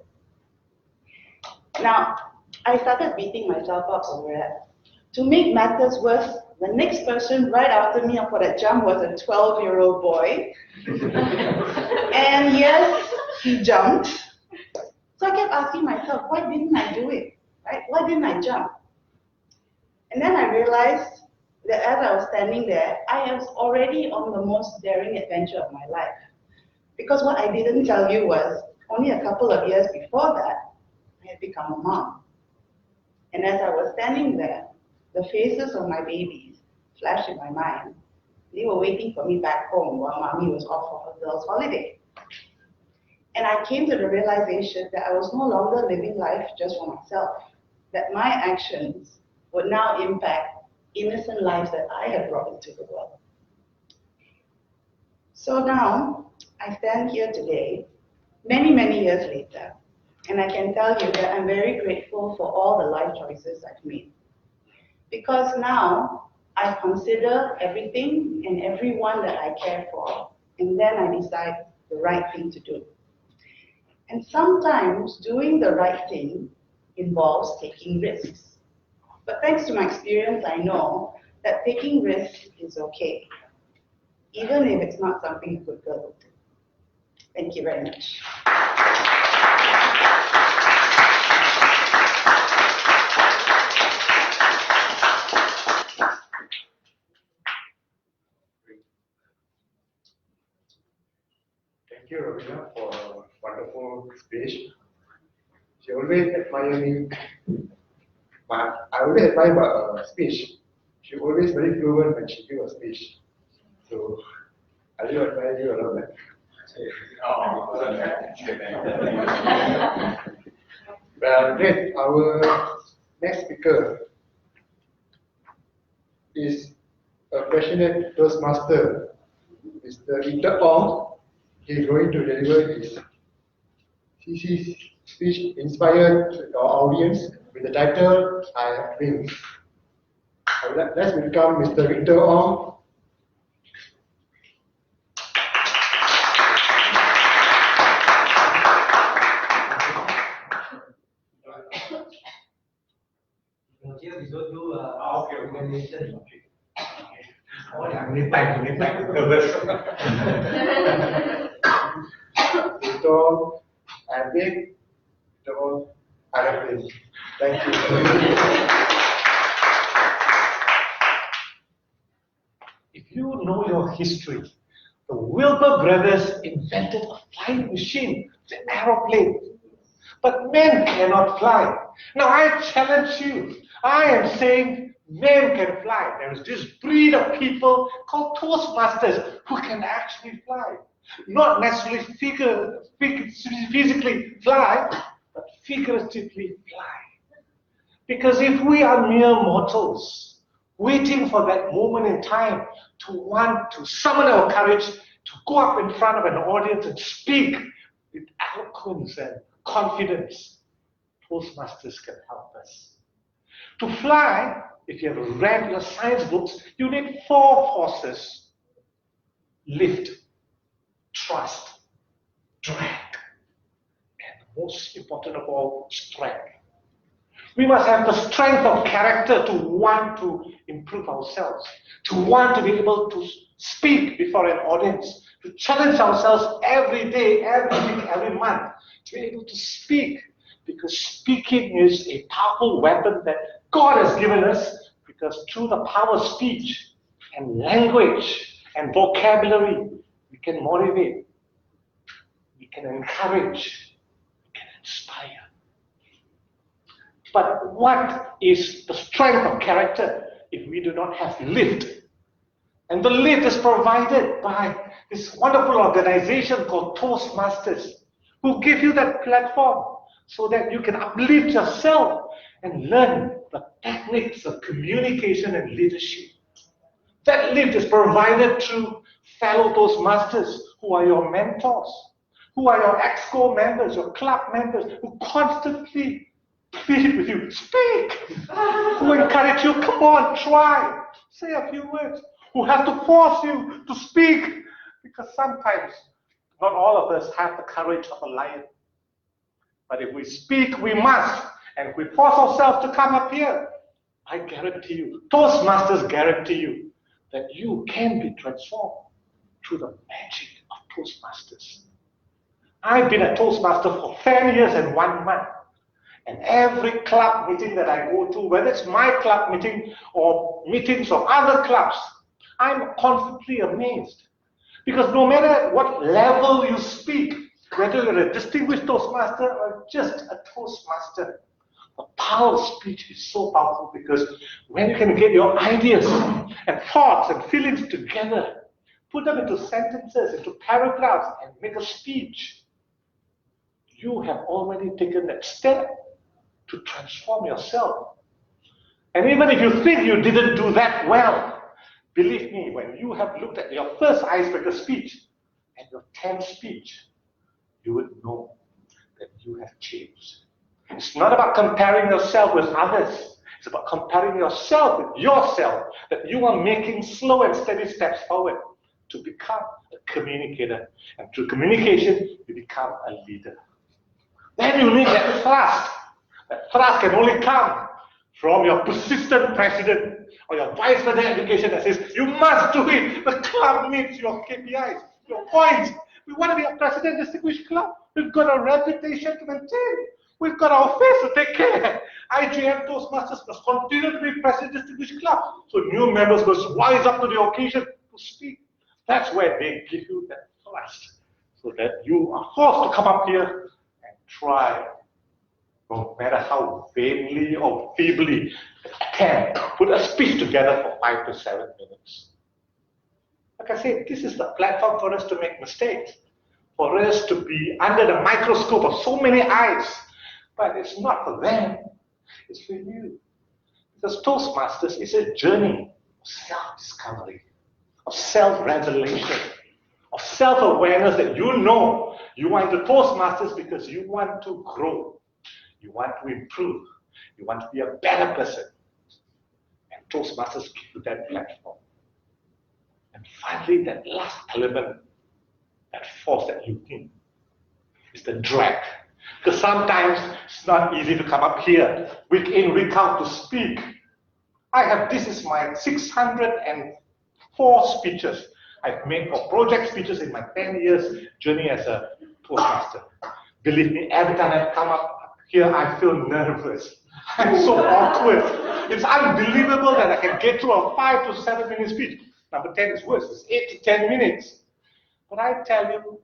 S12: Now, I started beating myself up over it. To make matters worse, the next person right after me for that jump was a 12-year-old boy. And yes, he jumped. So I kept asking myself, why didn't I do it? Right? Why didn't I jump? And then I realized that as I was standing there, I was already on the most daring adventure of my life. Because what I didn't tell you was, only a couple of years before that, I had become a mom. And as I was standing there, the faces of my babies flashed in my mind. They were waiting for me back home while mommy was off for her girls' holiday. And I came to the realization that I was no longer living life just for myself, that my actions would now impact innocent lives that I had brought into the world. So now, I stand here today, many, many years later, and I can tell you that I'm very grateful for all the life choices I've made. Because now, I consider everything and everyone that I care for, and then I decide the right thing to do. And sometimes doing the right thing involves taking risks. But thanks to my experience, I know that taking risks is okay, even if it's not something a good girl would do. Thank you very much.
S1: Thank you, Ravina, for a wonderful speech. She always admired me. I always admire her speech. She always very fluent when she gives a speech. So I do admire you a lot. Well, great. Our next speaker is a passionate Toastmaster, Mr. Victor Ong. He is going to deliver his thesis speech inspired our audience with the title I Have Wings. Let's welcome Mr. Victor Ong.
S11: Here we don't do organization. Oh, I'm nervous.
S1: Victor, and big, Victor, I have wings. Thank you.
S13: If you know your history, the Wilbur brothers invented a flying machine, the aeroplane. But men cannot fly. Now I challenge you. I am saying men can fly. There is this breed of people called Toastmasters who can actually fly. Not necessarily physically fly, but figuratively fly. Because if we are mere mortals, waiting for that moment in time to want to summon our courage to go up in front of an audience and speak with eloquence and confidence, Toastmasters can help us. To fly, if you have read your science books, you need 4 forces: lift, trust, drag, and most important of all, strength. We must have the strength of character to want to improve ourselves, to want to be able to speak before an audience, to challenge ourselves every day, every week, every month, to be able to speak, because speaking is a powerful weapon that God has given us, because through the power of speech and language and vocabulary, we can motivate, we can encourage, we can inspire. But what is the strength of character if we do not have lift? And the lift is provided by this wonderful organization called Toastmasters, who give you that platform so that you can uplift yourself and learn the techniques of communication and leadership. That lift is provided through fellow Toastmasters who are your mentors, who are your EXCO members, your club members, who constantly plead with you, speak, who encourage you, come on, try, say a few words, who have to force you to speak, because sometimes Not all of us have the courage of a lion. But if we speak, we must. And if we force ourselves to come up here, I guarantee you, Toastmasters guarantee you, that you can be transformed through the magic of Toastmasters. I've been a Toastmaster for 10 years and 1 month. And every club meeting that I go to, whether it's my club meeting or meetings of other clubs, I'm constantly amazed. Because no matter what level you speak, whether you're a distinguished Toastmaster or just a Toastmaster, the power of speech is so powerful because when you can get your ideas and thoughts and feelings together, put them into sentences, into paragraphs, and make a speech, you have already taken that step to transform yourself. And even if you think you didn't do that well, believe me, when you have looked at your first icebreaker speech and your 10th speech, you would know that you have changed. It's not about comparing yourself with others. It's about comparing yourself with yourself, that you are making slow and steady steps forward to become a communicator. And through communication, you become a leader. Then you need that trust. That trust can only come from your persistent president or your vice president of education that says, you must do it. The club needs your KPIs, your points. We want to be a president distinguished club. We've got a reputation to maintain. We've got our face to take care. IJM Toastmasters must continue to be president distinguished club. So new members must rise up to the occasion to speak. That's where they give you that trust. So that you are forced to come up here and try, no matter how vainly or feebly, attempt to put a speech together for 5 to 7 minutes. Like I said, this is the platform for us to make mistakes, for us to be under the microscope of so many eyes. But it's not for them, it's for you. Because Toastmasters is a journey of self-discovery, of self-revelation, of self-awareness that you know you want to Toastmasters because you want to grow, you want to improve, you want to be a better person. And Toastmasters give you that platform. And finally, that last element, that force that you need, is the drag. Because sometimes it's not easy to come up here, week in, week out to speak. This is my 604 speeches I've made for project speeches in my 10 years journey as a Toastmaster. Believe me, every time I come up here, I feel nervous. I'm so awkward. It's unbelievable that I can get through a 5 to 7 minute speech. Number 10 is worse, it's 8 to 10 minutes. But I tell you,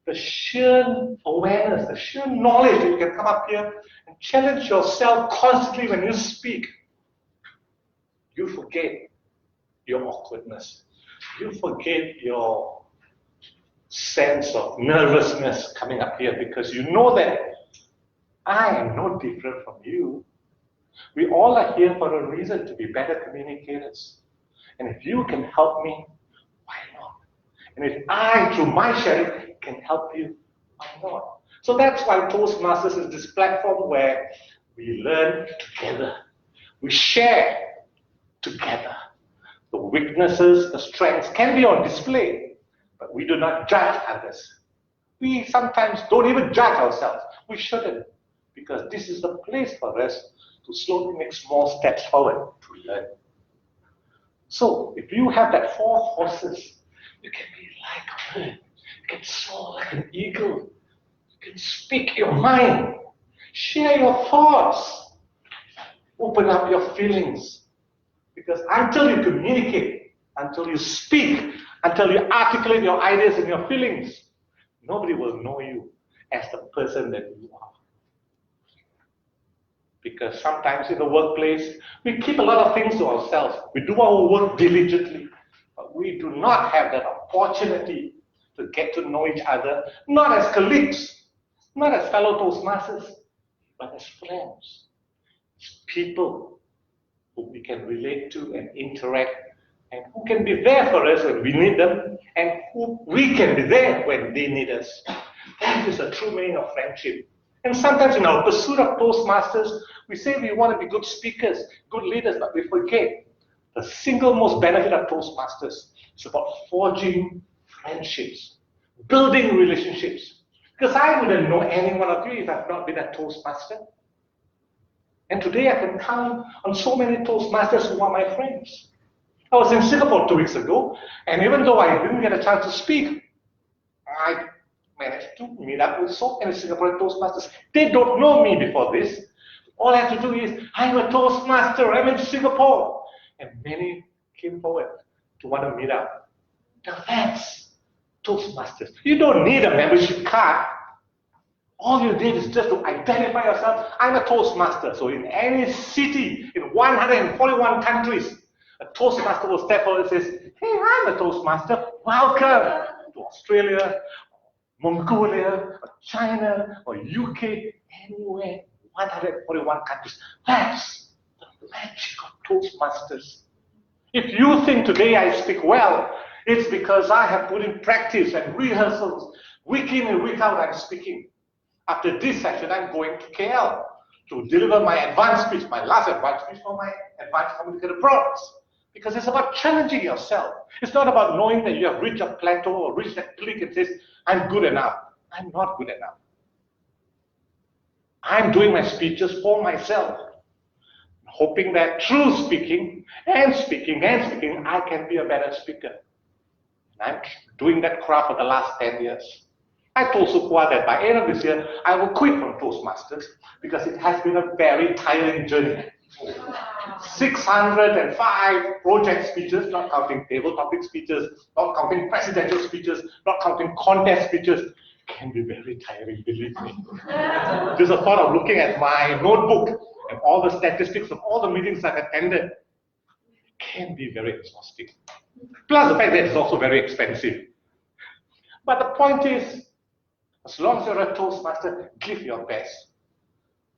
S13: the sheer awareness, the sheer knowledge that you can come up here and challenge yourself constantly when you speak, you forget your awkwardness. You forget your sense of nervousness coming up here because you know that I am no different from you. We all are here for a reason, to be better communicators. And if you can help me, why not? And if I, through my sharing, can help you, why not? So that's why Toastmasters is this platform where we learn together. We share together. The weaknesses, the strengths can be on display, but we do not judge others. We sometimes don't even judge ourselves. We shouldn't, because this is the place for us to slowly make small steps forward to learn. So if you have that 4 horses, you can be like a bird. You can soar like an eagle. You can speak your mind. Share your thoughts. Open up your feelings. Because until you communicate, until you speak, until you articulate your ideas and your feelings, nobody will know you as the person that you are. Because sometimes in the workplace, we keep a lot of things to ourselves. We do our work diligently, but we do not have that opportunity to get to know each other, not as colleagues, not as fellow Toastmasters, but as friends, as people who we can relate to and interact, and who can be there for us when we need them, and who we can be there when they need us. That is a true meaning of friendship. And sometimes in our pursuit of Toastmasters, we say we want to be good speakers, good leaders, but we forget the single most benefit of Toastmasters is about forging friendships, building relationships. Because I wouldn't know any one of you if I've not been a Toastmaster. And today I can count on so many Toastmasters who are my friends. I was in Singapore 2 weeks ago, and even though I didn't get a chance to speak, I managed to meet up with so many Singaporean Toastmasters. They don't know me before this. All I have to do is, I'm a Toastmaster, I'm in Singapore. And many came forward to want to meet up. They're fans, Toastmasters. You don't need a membership card. All you need is just to identify yourself. I'm a Toastmaster. So in any city, in 141 countries, a Toastmaster will step forward and says, hey, I'm a Toastmaster. Welcome to Australia, Mongolia, or China, or UK, anywhere, 141 countries. That's the magic of Toastmasters. If you think today I speak well, it's because I have put in practice and rehearsals. Week in and week out, I'm speaking. After this session, I'm going to KL to deliver my advanced speech, my last advanced speech for my advanced communicator programs. Because it's about challenging yourself. It's not about knowing that you have reached a plateau or reached that click and says, I'm good enough. I'm not good enough. I'm doing my speeches for myself, hoping that through speaking and speaking and speaking, I can be a better speaker. And I'm doing that craft for the last 10 years. I told Sukwa that by end of this year, I will quit from Toastmasters because it has been a very tiring journey. 605 project speeches, not counting table topic speeches, not counting presidential speeches, not counting contest speeches, can be very tiring, believe me. Just the thought of looking at my notebook and all the statistics of all the meetings I've attended can be very exhausting. Plus the fact that it's also very expensive. But the point is, as long as you're a Toastmaster, give your best.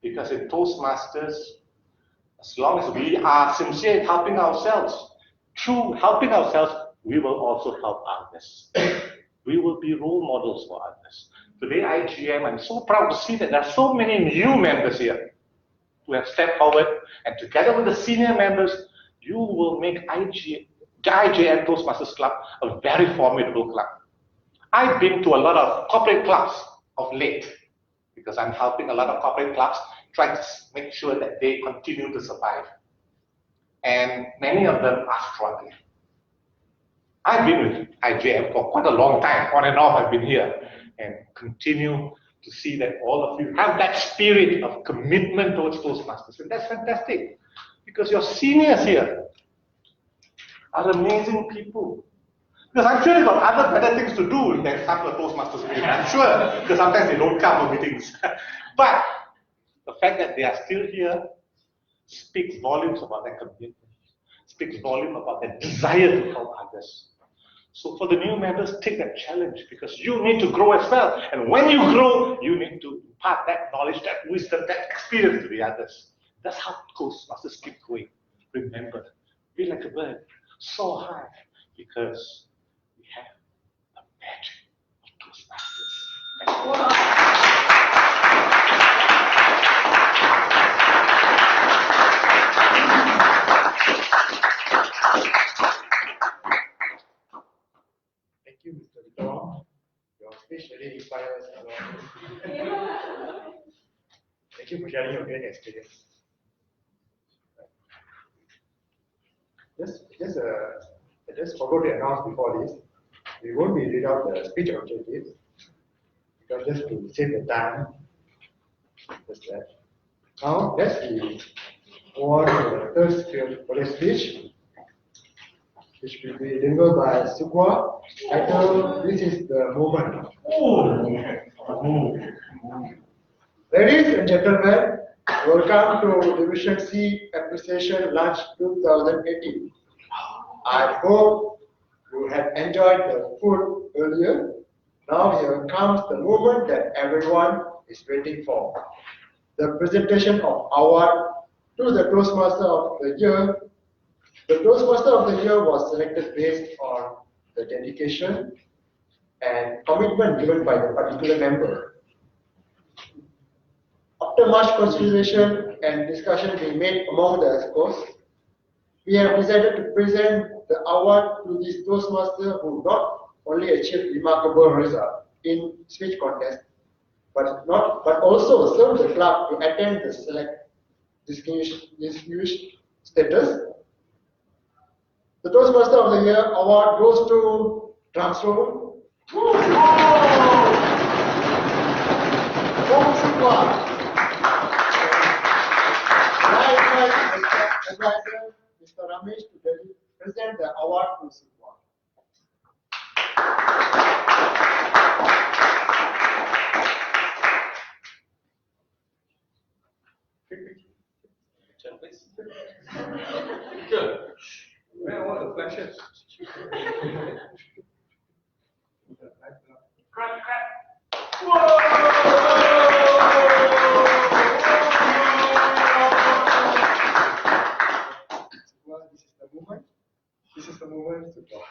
S13: Because in Toastmasters, as long as we are sincere in helping ourselves, through helping ourselves, we will also help others. We will be role models for others. Today, IJM, I'm so proud to see that there are so many new members here who have stepped forward, and together with the senior members, you will make the IJM Toastmasters Club a very formidable club. I've been to a lot of corporate clubs of late because I'm helping a lot of corporate clubs try to make sure that they continue to survive. And many of them are struggling. I've been with IJM for quite a long time, on and off I've been here, and continue to see that all of you have that spirit of commitment towards Toastmasters. And that's fantastic because your seniors here are amazing people. Because I'm sure they've got other better things to do than come to a Toastmasters meeting. I'm sure, because sometimes they don't come to meetings. But the fact that they are still here speaks volumes about their commitment, speaks volumes about their desire to help others. So for the new members, take that challenge because you need to grow as well. And when you grow, you need to impart that knowledge, that wisdom, that experience to the others. That's how Toastmasters keep going. Remember, be like a bird, soar high, because we have the magic of Toastmasters. Wow.
S1: Thank you, Mr. Vittor. Your speech really inspires a lot. Thank you for sharing your great experience. I just forgot to announce before this. We won't be read out the speech objectives because just to save the time. Just that. Now let's move on to the third for the speech, which will be delivered by Sukwa. Title: This is the moment. Ladies and gentlemen, welcome to Division C Appreciation Lunch 2018. I hope you have enjoyed the food earlier. Now here comes the moment that everyone is waiting for. The presentation of award to the Toastmaster of the Year. The Toastmaster of the Year was selected based on the dedication and commitment given by the particular member. After much consideration and discussion being made among the experts, we have decided to present the award to this Toastmaster who not only achieved remarkable results in speech contest, but also served the club to attain the select distinguished status. The Toastmaster of the Year award goes to Transroom. I invite advisor Mr. Ramesh to present the award to Sukwa.
S7: Good. Where are all the flashes?
S1: Well, this is the moment. This is the moment to go.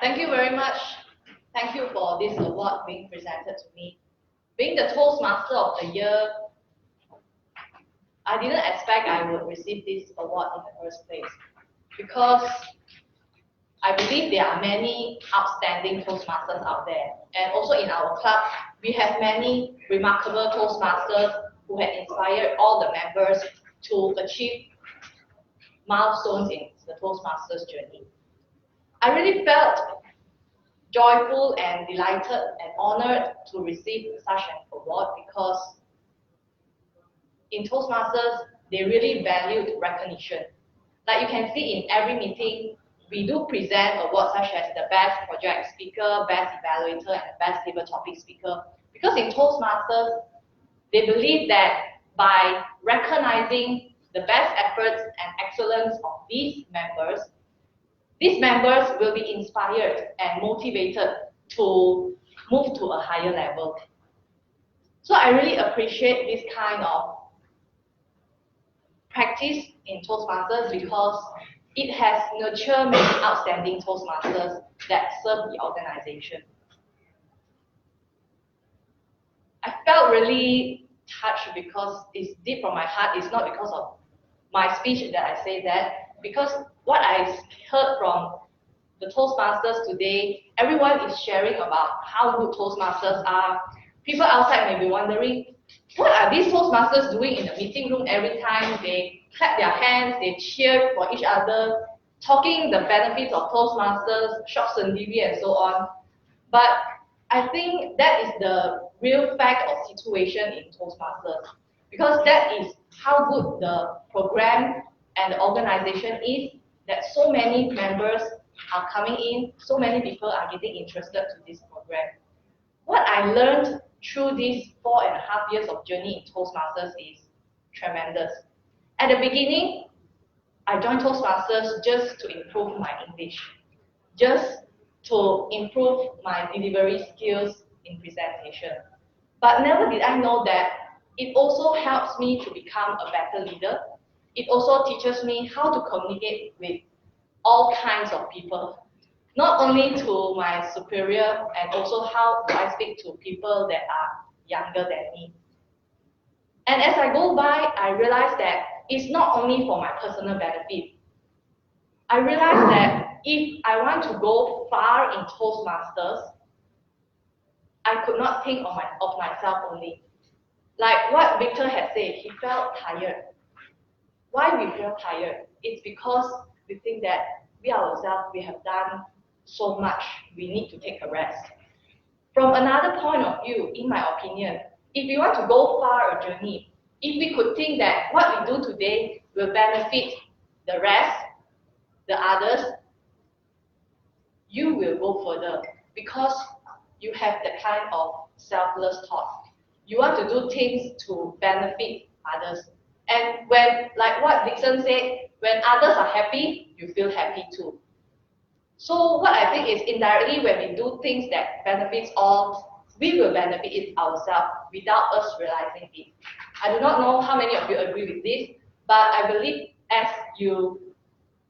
S10: Thank you very much. Thank you for this award being presented to me. Being the Toastmaster of the Year, I didn't expect I would receive this award in the first place because I believe there are many outstanding Toastmasters out there. And also in our club, we have many remarkable Toastmasters who have inspired all the members to achieve milestones in the Toastmasters journey. I really felt joyful and delighted and honored to receive such an award because in Toastmasters, they really valued recognition. Like you can see in every meeting, we do present awards such as the best project speaker, best evaluator, and the best table topic speaker. Because in Toastmasters, they believe that by recognizing the best efforts and excellence of these members will be inspired and motivated to move to a higher level. So I really appreciate this kind of practice in Toastmasters because it has nurtured many outstanding Toastmasters that serve the organization. I felt really touched because it's deep from my heart. It's not because of my speech that I say that, because what I heard from the Toastmasters today, everyone is sharing about how good Toastmasters are. People outside may be wondering, what are these Toastmasters doing in the meeting room every time? They clap their hands, they cheer for each other, talking the benefits of Toastmasters, shock sendiri and so on. But I think that is the real fact of situation in Toastmasters, because that is how good the program and the organization is, that so many members are coming in, so many people are getting interested to this program. What I learned through these 4.5 years of journey in Toastmasters is tremendous. At the beginning, I joined Toastmasters just to improve my English, just to improve my delivery skills in presentation. But never did I know that it also helps me to become a better leader. It also teaches me how to communicate with all kinds of people, not only to my superior, and also how do I speak to people that are younger than me. And as I go by, I realize that it's not only for my personal benefit. I realize that if I want to go far in Toastmasters, I could not think of myself only. Like what Victor had said, he felt tired. Why we feel tired? It's because we think that we ourselves, we have done so much, we need to take a rest. From another point of view, in my opinion, if we want to go far a journey, if we could think that what we do today will benefit the rest, the others, you will go further because you have that kind of selfless thought. You want to do things to benefit others. And when, like what Dixon said, when others are happy, you feel happy too. So what I think is indirectly when we do things that benefits all, we will benefit it ourselves without us realizing it. I do not know how many of you agree with this, but I believe as you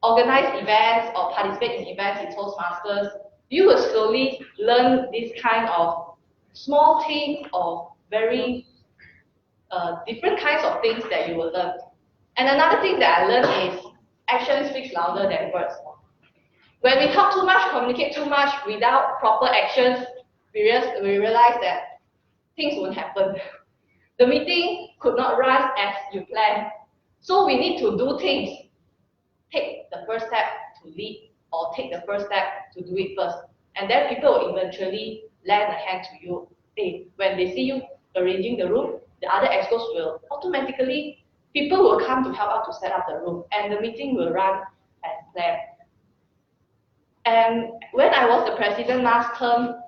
S10: organize events or participate in events in Toastmasters, you will slowly learn this kind of small things or very different kinds of things that you will learn. And another thing that I learned is action speaks louder than words. When we talk too much, communicate too much without proper actions, we realize that things won't happen. The meeting could not run as you planned. So we need to do things. Take the first step to lead, or take the first step to do it first. And then people will eventually lend a hand to you. When they see you arranging the room, the other excos will automatically, people will come to help out to set up the room, and the meeting will run as planned. And when I was the president last term,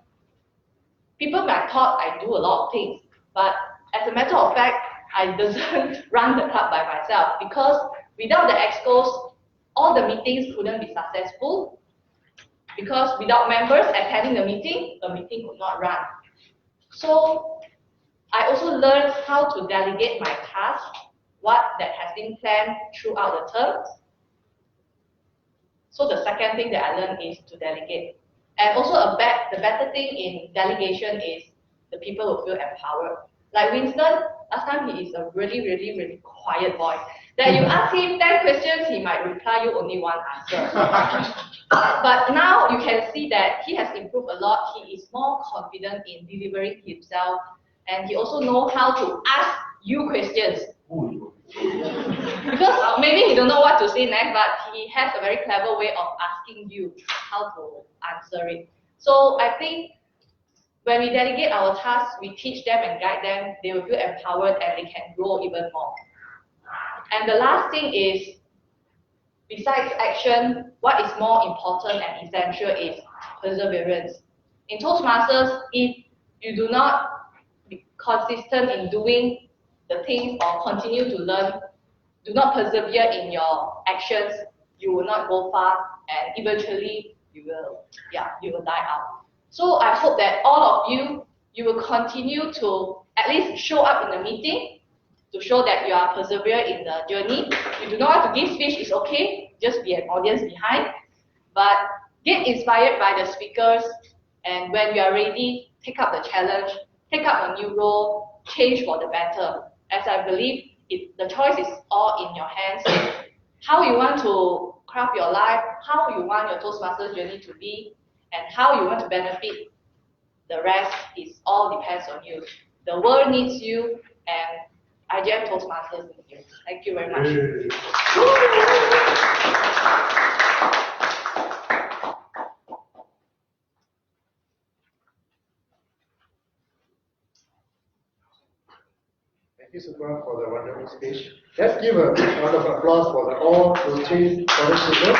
S10: people might thought I do a lot of things, but as a matter of fact, I doesn't run the club by myself, because without the excos, all the meetings couldn't be successful, because without members attending the meeting could not run. So I also learned how to delegate my tasks, what that has been planned throughout the term. So the second thing that I learned is to delegate. And also the better thing in delegation is the people will feel empowered. Like Winston, last time he is a really quiet boy. That you ask him 10 questions, he might reply you only one answer. But now you can see that he has improved a lot. He is more confident in delivering himself, and he also knows how to ask you questions. Because maybe he don't know what to say next, but he has a very clever way of asking you how to answer it. So I think when we delegate our tasks, we teach them and guide them, they will feel empowered and they can grow even more. And the last thing is, besides action, what is more important and essential is perseverance. In Toastmasters, if you do not be consistent in doing the things or continue to learn, do not persevere in your actions, you will not go far, and eventually you will die out. So I hope that all of you will continue to at least show up in the meeting, to show that you are persevere in the journey. If you do not want to give speech, it's okay, just be an audience behind. But get inspired by the speakers, and when you are ready, take up the challenge, take up a new role, change for the better. As I believe the choice is all in your hands. How you want to craft your life, how you want your Toastmasters journey to be, and how you want to benefit, the rest is all depends on you. The world needs you, and IJM Toastmasters needs you. Thank you very much.
S1: Thank you, Supra, for the wonderful speech. Let's give a round of applause for all those three foreign speakers.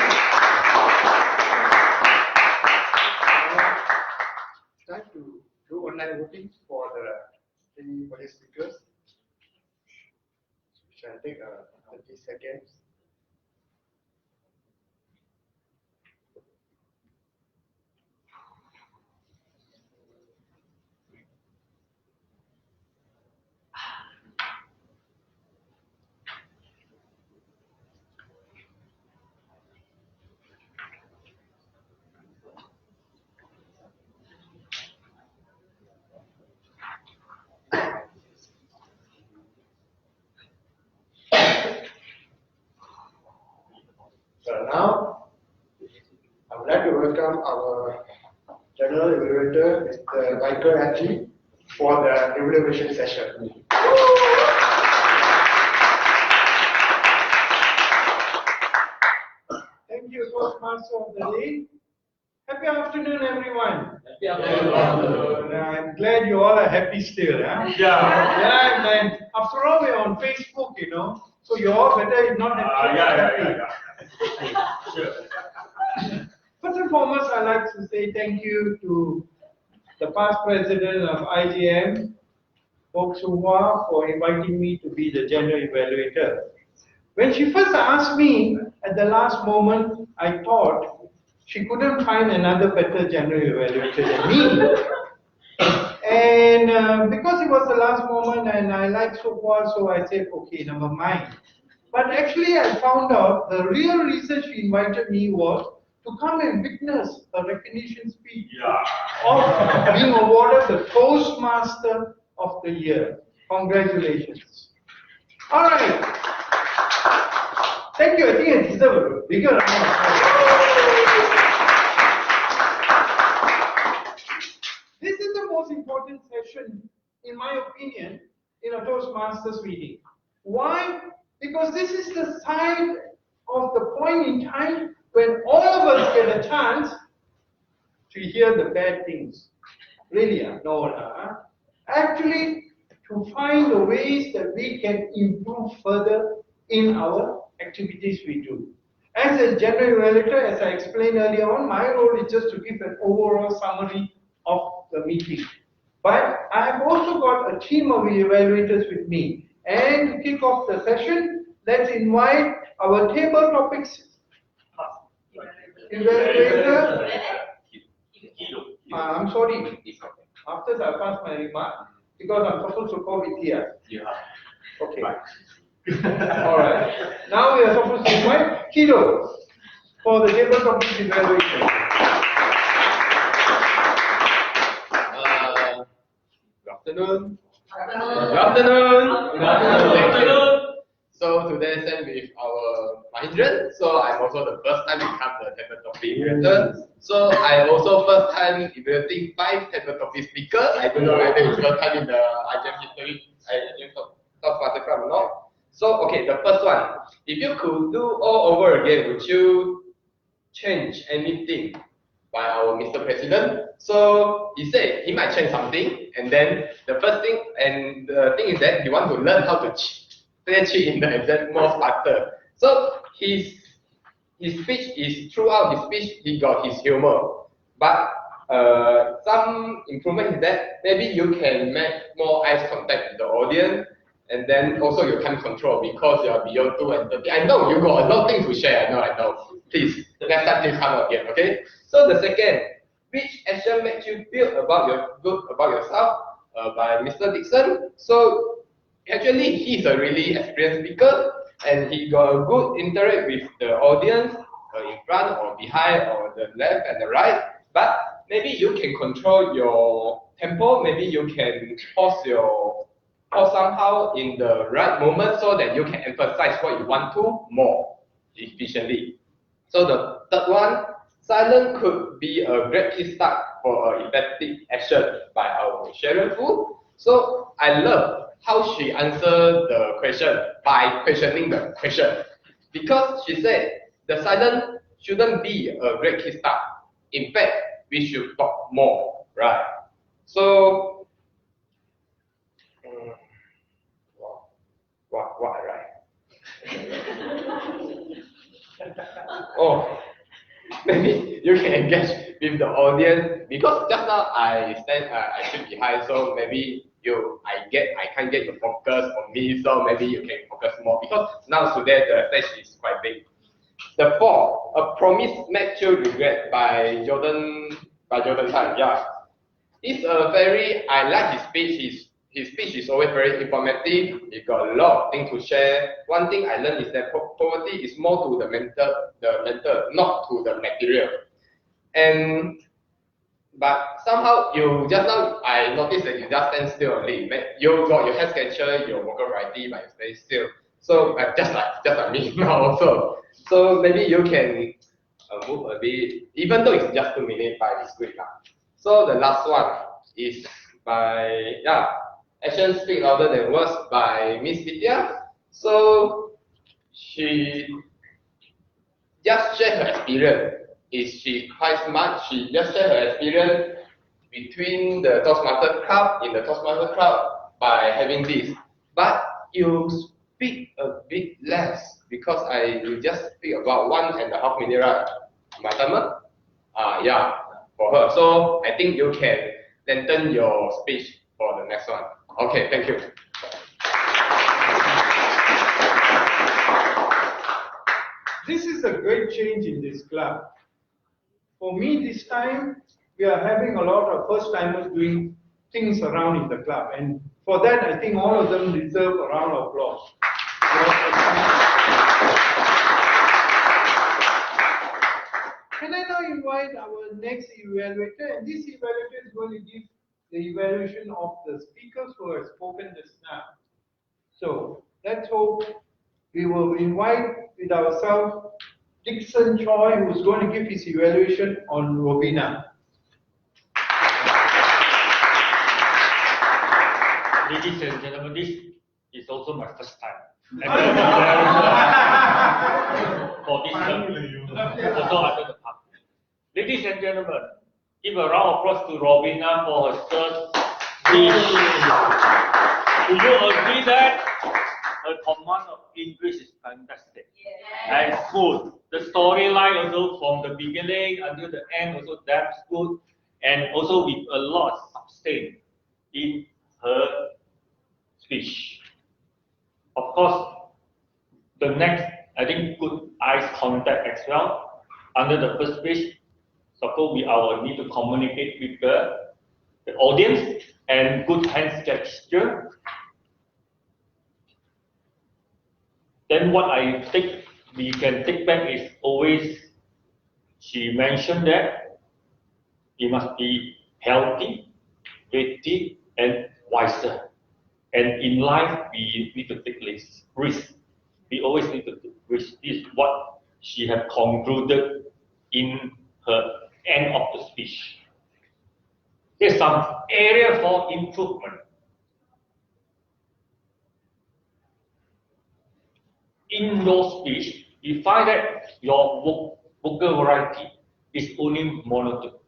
S1: It's time to do online voting for the three foreign speakers. Which will take 30 seconds. So now, I would like to welcome our General Evaluator, Mr. Michael Atlee, for the evaluation session.
S9: Thank you, Toastmaster of the Day. Happy afternoon, everyone.
S7: Happy afternoon.
S9: I'm glad you all are happy still. Huh? Yeah, man. After all, we're on Facebook, you know. So you all better not happy.
S7: Sure.
S9: First and foremost, I'd like to say thank you to the past president of IJM, Pok Soo Hwa, for inviting me to be the general evaluator. When she first asked me at the last moment, I thought she couldn't find another better general evaluator than me. And because it was the last moment and I liked Soo Hwa, so I said, okay, never mind. But actually I found out the real reason she invited me was to come and witness a recognition speech of being awarded the Toastmaster of the Year. Congratulations. All right. Thank you. I think I deserve a bigger round of applause. This is the most important session, in my opinion, in a Toastmasters meeting. Why? Because this is the side of the point in time when all of us get a chance to hear the bad things. Really? No. Actually, to find the ways that we can improve further in our activities we do. As a general evaluator, as I explained earlier on, my role is just to give an overall summary of the meeting. But I have also got a team of evaluators with me. And to kick off the session, let's invite our table topics evaluator. I'm sorry. After I pass my remark, because I'm supposed to call it here. Okay. All right. Now we are supposed to invite Kido for the table topics evaluation.
S5: Good afternoon. So today same with our Mahindran. So I'm also the first time become the table topic evaluator. So I also first time evaluating 5 table topic speakers. I don't know whether it's first time in the IJM history, IJM Toastmasters Club or not. So okay, the first one. If you could do all over again, would you change anything by our Mr. President? So he said he might change something, and then the first thing, and the thing is that he want to learn how to play cheat in the exam more faster. So his speech is, throughout his speech, he got his humor. But some improvement is that maybe you can make more eyes contact with the audience, and then also you can control because you are beyond 2 and 30. I know you got a lot of things to share. I know. Please, next time please come again. Okay. So the second, which action makes you feel good about yourself? By Mr. Dixon. So actually, he's a really experienced speaker, and he got a good interact with the audience in front or behind or the left and the right. But maybe you can control your tempo. Maybe you can pause somehow in the right moment so that you can emphasize what you want to more efficiently. So the third one, silence could be a great kickstart for an effective action by our Sharon Fu. So I love how she answered the question by questioning the question. Because she said the silence shouldn't be a great kickstart. In fact, we should talk more, right? So, what, right? Oh, maybe you can engage with the audience because just now I sit behind, so maybe I can't get your focus on me, so maybe you can focus more because now today the stage is quite big. The fourth, a promise makes you regret by Jordan Tan. Yeah, it's a very, I like his speech. His speech is always very informative. He got a lot of things to share. One thing I learned is that poverty is more to the mental, not to the material. But somehow just now I noticed that you just stand still only. You got your head sketcher, your vocal variety, but you stay still. So just like me now also. So maybe you can move a bit, even though it's just 2 minutes, but it's good now. So the last one is by Action Speak Louder Than Words by Miss Vidya. So she just shared her experience. Is she quite smart? She just shared her experience between the Toastmasters Club, in the Toastmasters Club, by having this. But you speak a bit less because I will just speak about 1.5 minutes, right? My timer? For her. So I think you can lengthen your speech for the next one. Okay, thank you.
S9: This is a great change in this club. For me, this time, we are having a lot of first-timers doing things around in the club. And for that, I think all of them deserve a round of applause. Can I now invite our next evaluator? And this evaluator is going to give the evaluation of the speakers who have spoken just now. So let's hope we will invite with ourselves Dixon Choi, who is going to give his evaluation on Robina.
S4: Ladies and gentlemen, this is also my first time. For this also under the park. Ladies and gentlemen, give a round of applause to Robina for her first speech. Do you agree that her command of English is fantastic? And good. The storyline also from the beginning until the end also that's good. And also with a lot of sustain in her speech. Of course, the next, I think, good eye contact as well. Under the first speech, suppose we will need to communicate with the audience and good hand gesture. Then what I think we can take back is always, she mentioned that we must be healthy, witty, and wiser. And in life, we need to take risk. We always need to take risk. This is what she has concluded in her end of the speech. There's some area for improvement. In your speech, you find that your vocal variety is only monotone.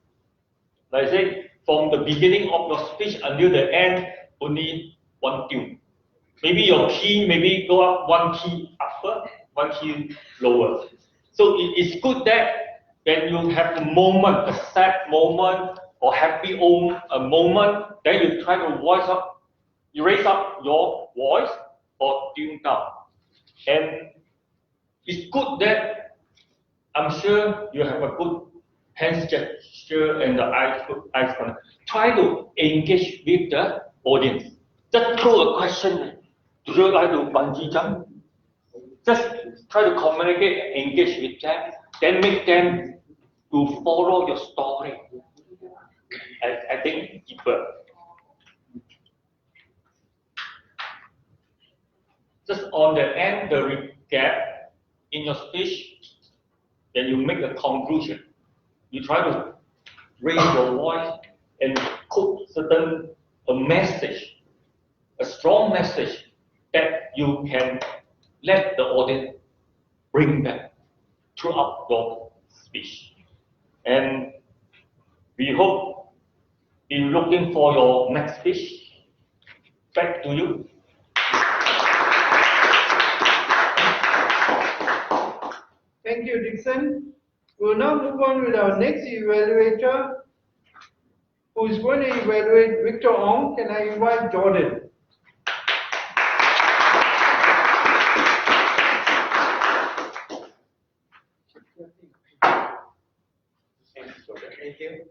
S4: Like I say, from the beginning of your speech until the end, only one tune. Maybe your key, maybe go up one key upper, one key lower. So it is good that when you have a moment, a sad moment, or happy moment, then you try to raise up your voice or tune down. And it's good that I'm sure you have a good hand gesture and the eyes contact. Try to engage with the audience. Just throw a question. Do you like to bungee jump? Just try to communicate and engage with them. Then make them to follow your story. I think deeper. Just on the end, the recap in your speech, then you make a conclusion. You try to raise your voice and put a message, a strong message that you can let the audience bring back throughout your speech. And we hope you're looking for your next speech. Back to you.
S9: Thank you, Dixon. We'll now move on with our next evaluator, who is going to evaluate Victor Ong. Can I invite Jordan?
S11: Thank you.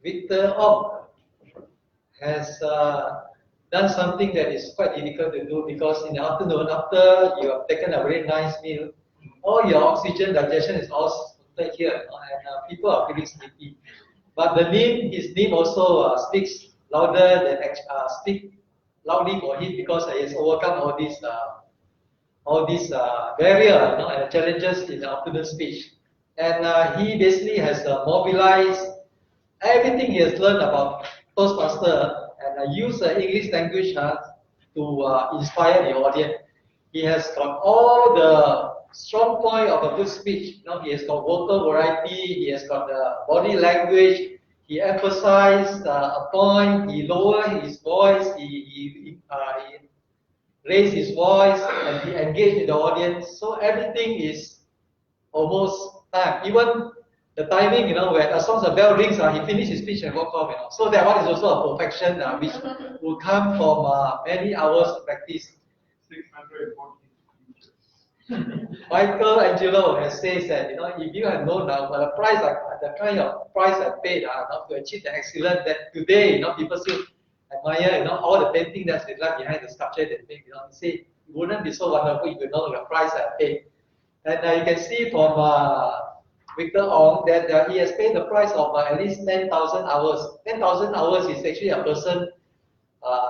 S11: Victor Ong has done something that is quite difficult to do, because in the afternoon, after you have taken a very nice meal, all your oxygen digestion is all here, and people are feeling sleepy. But his name also speaks louder than speak loudly for him, because he has overcome all these barrier, and challenges in the afternoon speech. And he basically has mobilized everything he has learned about Toastmaster and use the English language to inspire the audience. He has got all the strong point of a good speech. He has got vocal variety, he has got the body language, he emphasized a point, he lowered his voice, he raised his voice, and he engaged with the audience. So everything is almost time. Even the timing, when as soon as the bell rings, he finished his speech and walk off. So that one is also a perfection, which will come from many hours of practice.
S1: 640.
S11: Michelangelo has said that if you had known the price, the kind of price I paid to achieve the excellence, that today people still admire all the painting that's been left behind the sculpture that make. He say it wouldn't be so wonderful if you know the price I paid. And you can see from Victor Ong that he has paid the price of at least 10,000 hours. 10,000 hours is actually a person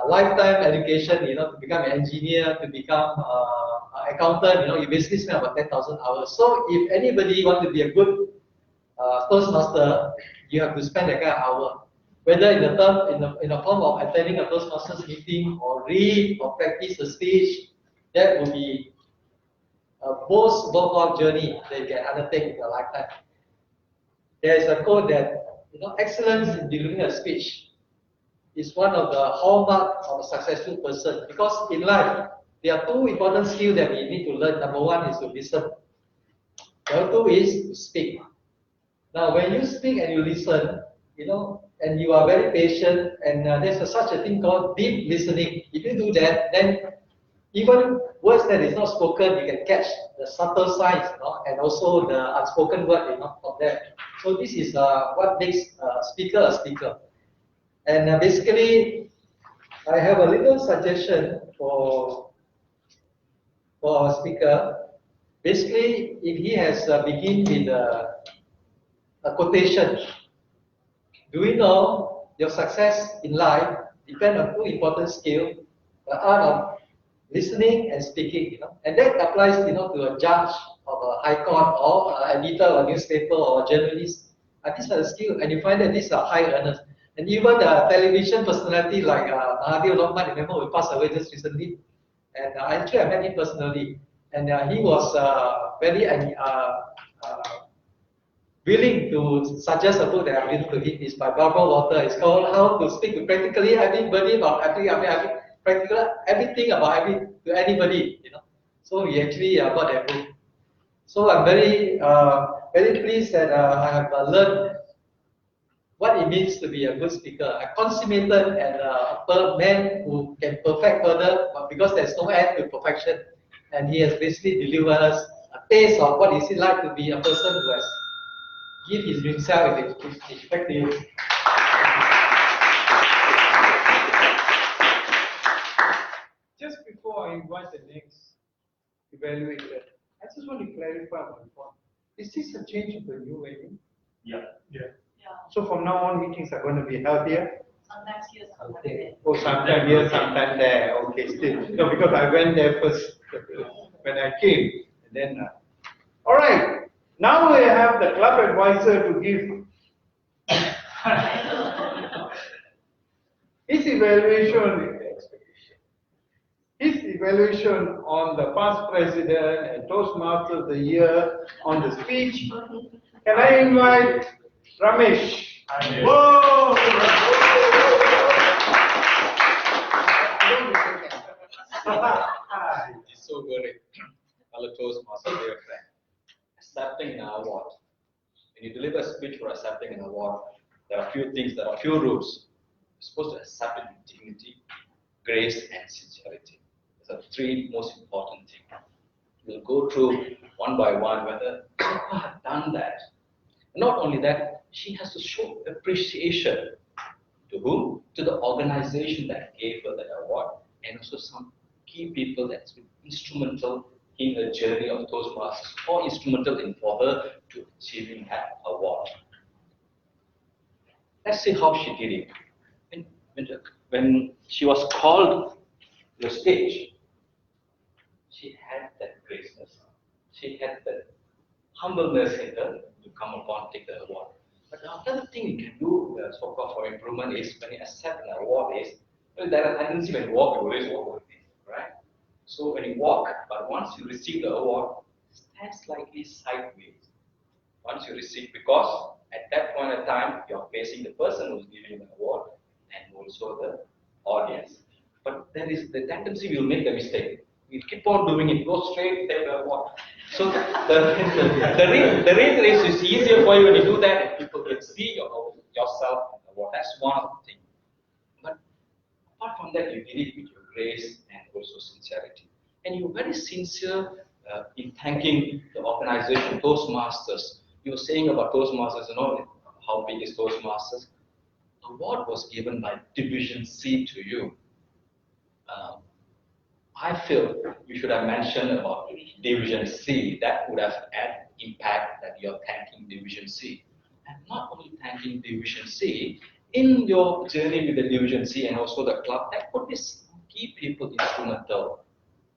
S11: lifetime education, to become an engineer, to become an accountant, you basically spend about 10,000 hours. So if anybody want to be a good Toastmaster, you have to spend that kind of hour. Whether in the form of attending a Toastmasters meeting or read or practice a speech, that will be a most worthwhile journey that you can undertake in your lifetime. There is a quote that excellence in delivering a speech is one of the hallmarks of a successful person, because in life there are two important skills that we need to learn. Number one is to listen. Number two is to speak. Now, when you speak and you listen, and you are very patient, and there's such a thing called deep listening. If you do that, then even words that is not spoken, you can catch the subtle signs, and also the unspoken word, from there. So this is what makes a speaker. And basically, I have a little suggestion for a speaker. Basically, if he has begin with a quotation, do we know your success in life depends on two important skills, the art of listening and speaking, and that applies, to a judge of a high court or an editor of a newspaper or a journalist. And these are the skills, and you find that these are high earners. And even the television personality like Mahathir Lokman, remember, who passed away just recently, and actually I met him personally, and he was very willing to suggest a book that I've given to him. Is by Barbara Walter. It's called How to Speak to Practically Everybody About practically everything about to anybody. So we actually bought that book. So I'm very pleased that I have learned what it means to be a good speaker. A consummated and a man who can perfect further, but because there's no end to perfection, and he has basically delivered us a taste of what is it like to be a person who has give himself effective.
S9: Just before I invite the next evaluator, I just want to clarify one point. Is this a change of the new venue?
S3: Yeah.
S9: So from now on, meetings are going to be held here?
S12: Sometimes here, sometimes there.
S9: Oh, sometime here, sometime there. Okay, still. No, because I went there first when I came. And then, all right. Now we have the club advisor to give his evaluation on the past president and Toastmasters of the year on the speech. Can I invite Ramesh? Whoa!
S14: It's so good. Hello, Toastmaster, dear friend. Accepting an award. When you deliver a speech for accepting an award, there are a few things, there are a few rules. You're supposed to accept it with dignity, grace, and sincerity. These are the three most important things. We'll go through one by one whether Papa had done that. Not only that, she has to show appreciation to whom? To the organization that gave her that award, and also some key people that's been instrumental in her journey of Toastmasters, or instrumental in for her to achieving that award. Let's see how she did it. When she was called to the stage, she had that graciousness. She had that humbleness in her to come upon take the award. But the other thing you can do, so-called for improvement, is when you accept an award is, there are tendency when you walk, you always walk like this, right? So when you walk, but once you receive the award, stand slightly sideways. Once you receive, because at that point of time, you're facing the person who's giving the award and also the audience. But there is the tendency we'll make the mistake. We keep on doing it, go straight, take the award. So the reason is it's easier for you when you do that, and people can see yourself in the award. That's one of the things. But apart from that, you did it with your grace and also sincerity. And you're very sincere in thanking the organization, Toastmasters. You were saying about Toastmasters, how big is Toastmasters? The award was given by Division C to you. I feel you should have mentioned about Division C. That would have had impact that you're thanking Division C. And not only thanking Division C, in your journey with the Division C and also the club, that could be some key people instrumental.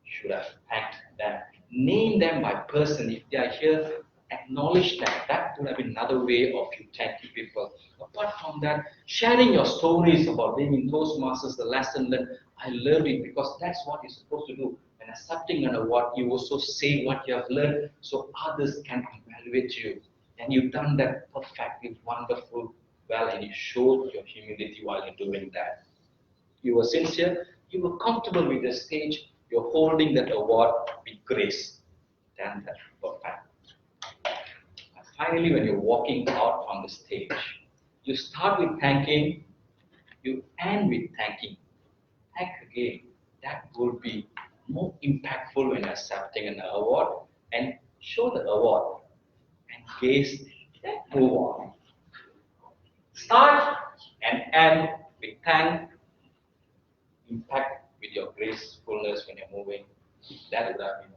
S14: You should have thanked them. Name them by person. If they are here, acknowledge them. That would have been another way of you thanking people. Apart from that, sharing your stories about being in Toastmasters, the lesson learned, I learned it because that's what you're supposed to do. When accepting an award, you also say what you have learned so others can evaluate you. And you've done that perfectly, wonderful, well, and you showed your humility while you're doing that. You were sincere, you were comfortable with the stage, you're holding that award with grace. Then that's perfect. And finally, when you're walking out from the stage, you start with thanking, you end with thanking. Thank again. That would be more impactful when accepting an award and show the award and gaze, then move on. Start and end with thank, impact with your gracefulness when you're moving. That would have been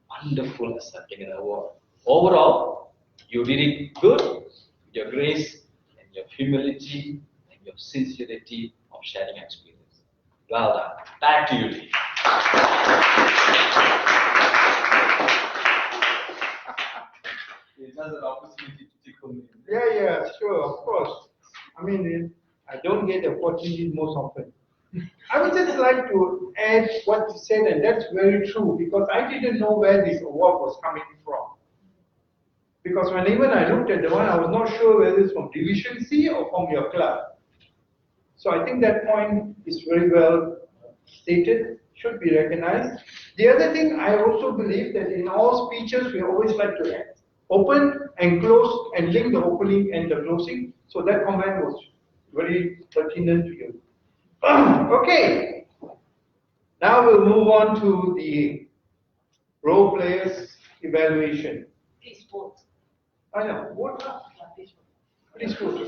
S14: wonderful accepting an award. Overall, you did it good with your grace and your humility and your sincerity of sharing experience. Well done. Back to you, Lee.
S1: It's just an opportunity to tickle me. Yeah, sure, of course. I mean, I don't get the opportunity most often. I would just like to add what you said, and that's very true, because I didn't know where this award was coming from. Because when even I looked at the one, I was not sure whether it's from Division C or from your club. So I think that point is very well stated, should be recognized. The other thing, I also believe that in all speeches, we always like to open and close and link the opening and the closing. So that comment was very pertinent to you. Okay. Now we'll move on to the role players evaluation.
S10: Please vote.
S1: I know. Vote. Please vote.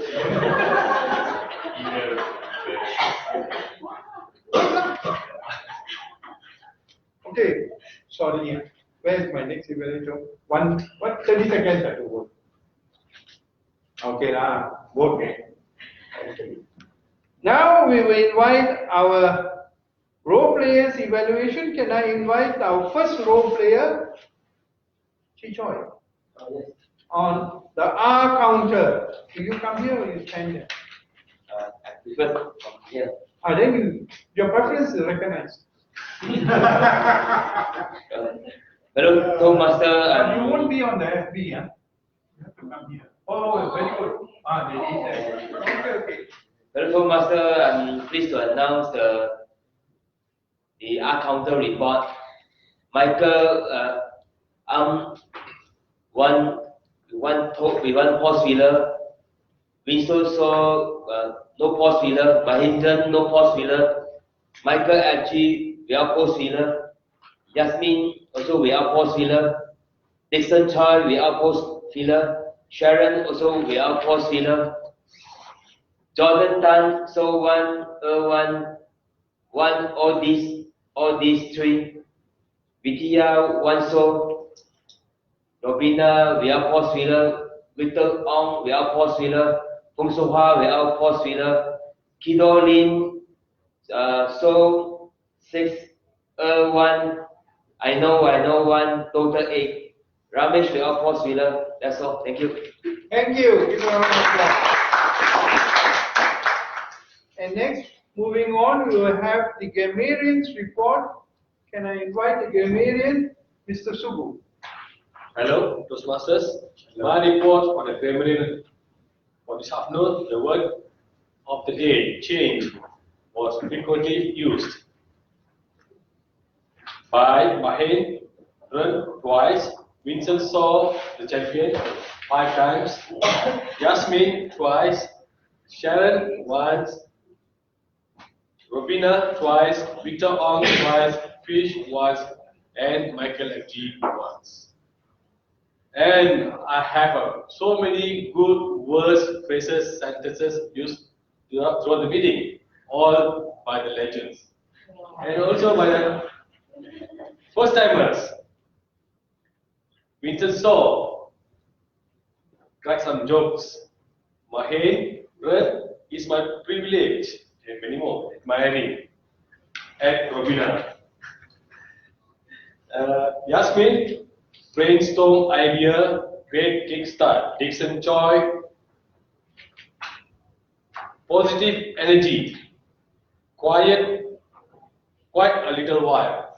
S1: Okay. Sorry. Where's my next evaluator? 30 seconds I to vote. Okay, vote. Okay. Now we will invite our role players evaluation. Can I invite our first role player, Chichoy, on the R counter? Do you come here or you stand there?
S8: I prefer from here.
S1: Then your preference is recognized.
S8: Hello, Toastmaster.
S1: You won't be on the FB, huh? You have to come here. Oh, very good. They did that. Okay.
S8: Hello, Toastmaster. I'm pleased to announce the R counter report. Michael, one pause filler. Winston saw no pause filler. Mahindran no pause filler. Michael actually without pause filler. Yasmin also without pause filler. Dixon Choi without pause filler. Sharon also without pause filler. Jordan Tan so one all these three. Vidya one so. Robina without pause filler. Victor Ong without pause filler. Fung So Hua without pause filler. Kido Lin so 6 1. I know one total 8. Ramesh without pause filler. That's all. Thank you.
S1: Thank you. Give a round of applause. And next, moving on, we will have the grammarian's report. Can I invite the grammarian, Mr. Subu?
S7: Hello, Toastmasters. My report on the grammarian for this afternoon, the word of the day, change, was frequently used by Mahen, run twice, Vincent saw the champion 5 times, Yasmin twice, Sharon once, Robina twice, Victor Ong twice, Fish once, and Michael FG once. And I have so many good words, phrases, sentences used throughout the meeting, all by the legends. and also by the first timers. Vincent Saw, crack some jokes. Mahen, is my privilege, and many more, admiring. At Robina. Yasmin, brainstorm idea, great kickstart. Dixon Choi, positive energy, quiet, quite a little while.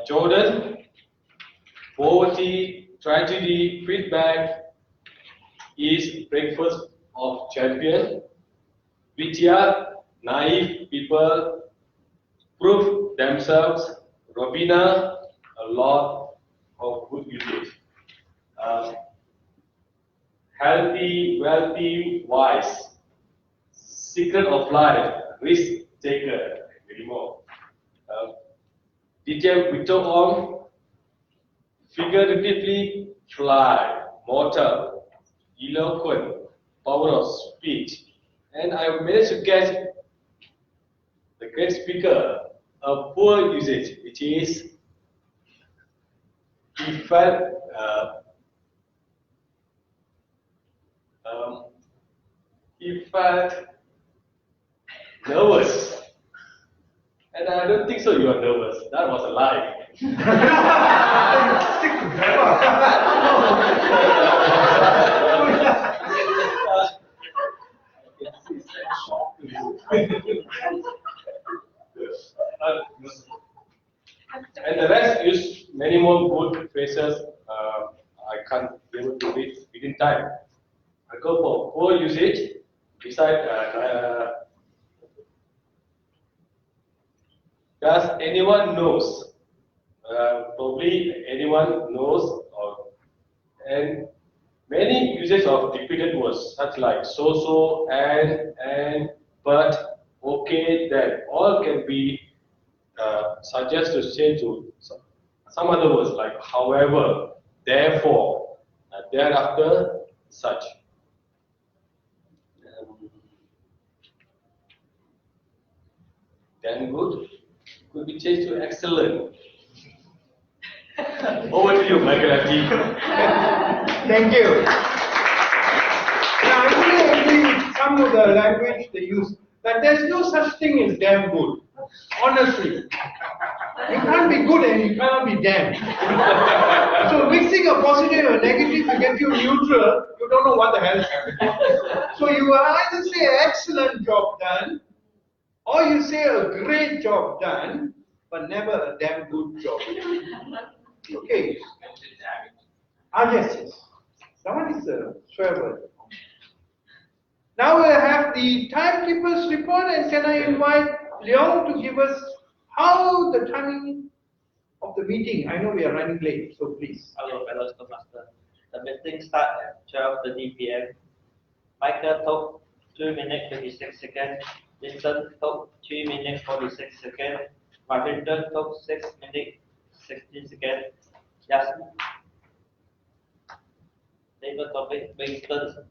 S7: Jordan, poverty, tragedy, feedback is breakfast of champion. Vidya, naive people prove themselves. Robina, a lot of good usage. Healthy, wealthy, wise. Secret of life, risk taker, many more. DJ Victor on, figuratively fly, mortal, eloquent, power of speech. And I managed to get the great speaker, a poor usage, which is he felt nervous. And I don't think so you are nervous. That was a lie. And the rest use many more good phrases. I can't be able to read within time. I go for poor usage. Beside, does anyone knows? Probably anyone knows, and many uses of repeated words such like so, and, but, okay, then, all can be suggested to change to some other words like however, therefore, thereafter, such. Then good could be changed to excellent. Over to you, Michael.
S9: Thank you. Now, I really agree with some of the language they use, but there's no such thing as damn good. Honestly. You can't be good and you cannot be damn. So mixing a positive and negative to get you neutral, you don't know what the hell is happening. So you will either say excellent job done, or you say a great job done, but never a damn good job done. Okay. Yes. That one is a swear word. Now we'll have the timekeeper's report, and can I invite Leong to give us how the timing of the meeting? I know we are running late, so please.
S6: Hello, fellow Toastmasters. The meeting starts at 12:30 p.m. Michael talked 2 minutes 26 seconds. Vincent talked 3 minutes 46 seconds. Marvinton talked 6 minutes 16 seconds. Yasmin. Table topic, Winston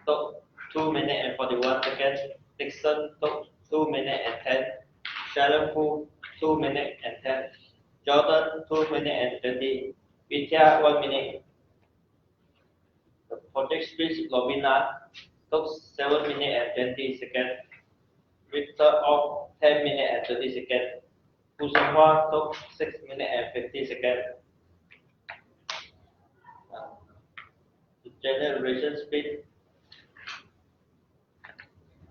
S6: talked 2 minutes and 41 seconds. Dixon talked 2 minutes and 10. Sharon Fu 2 minutes and 10. Jordan 2 minutes and 20. Vidya 1 minute. The project speech Lovina took 7 minutes and 20 seconds. Victor of 10 minutes and 30 seconds. Fu Shenghua took 6 minutes and 50 seconds. The generation speech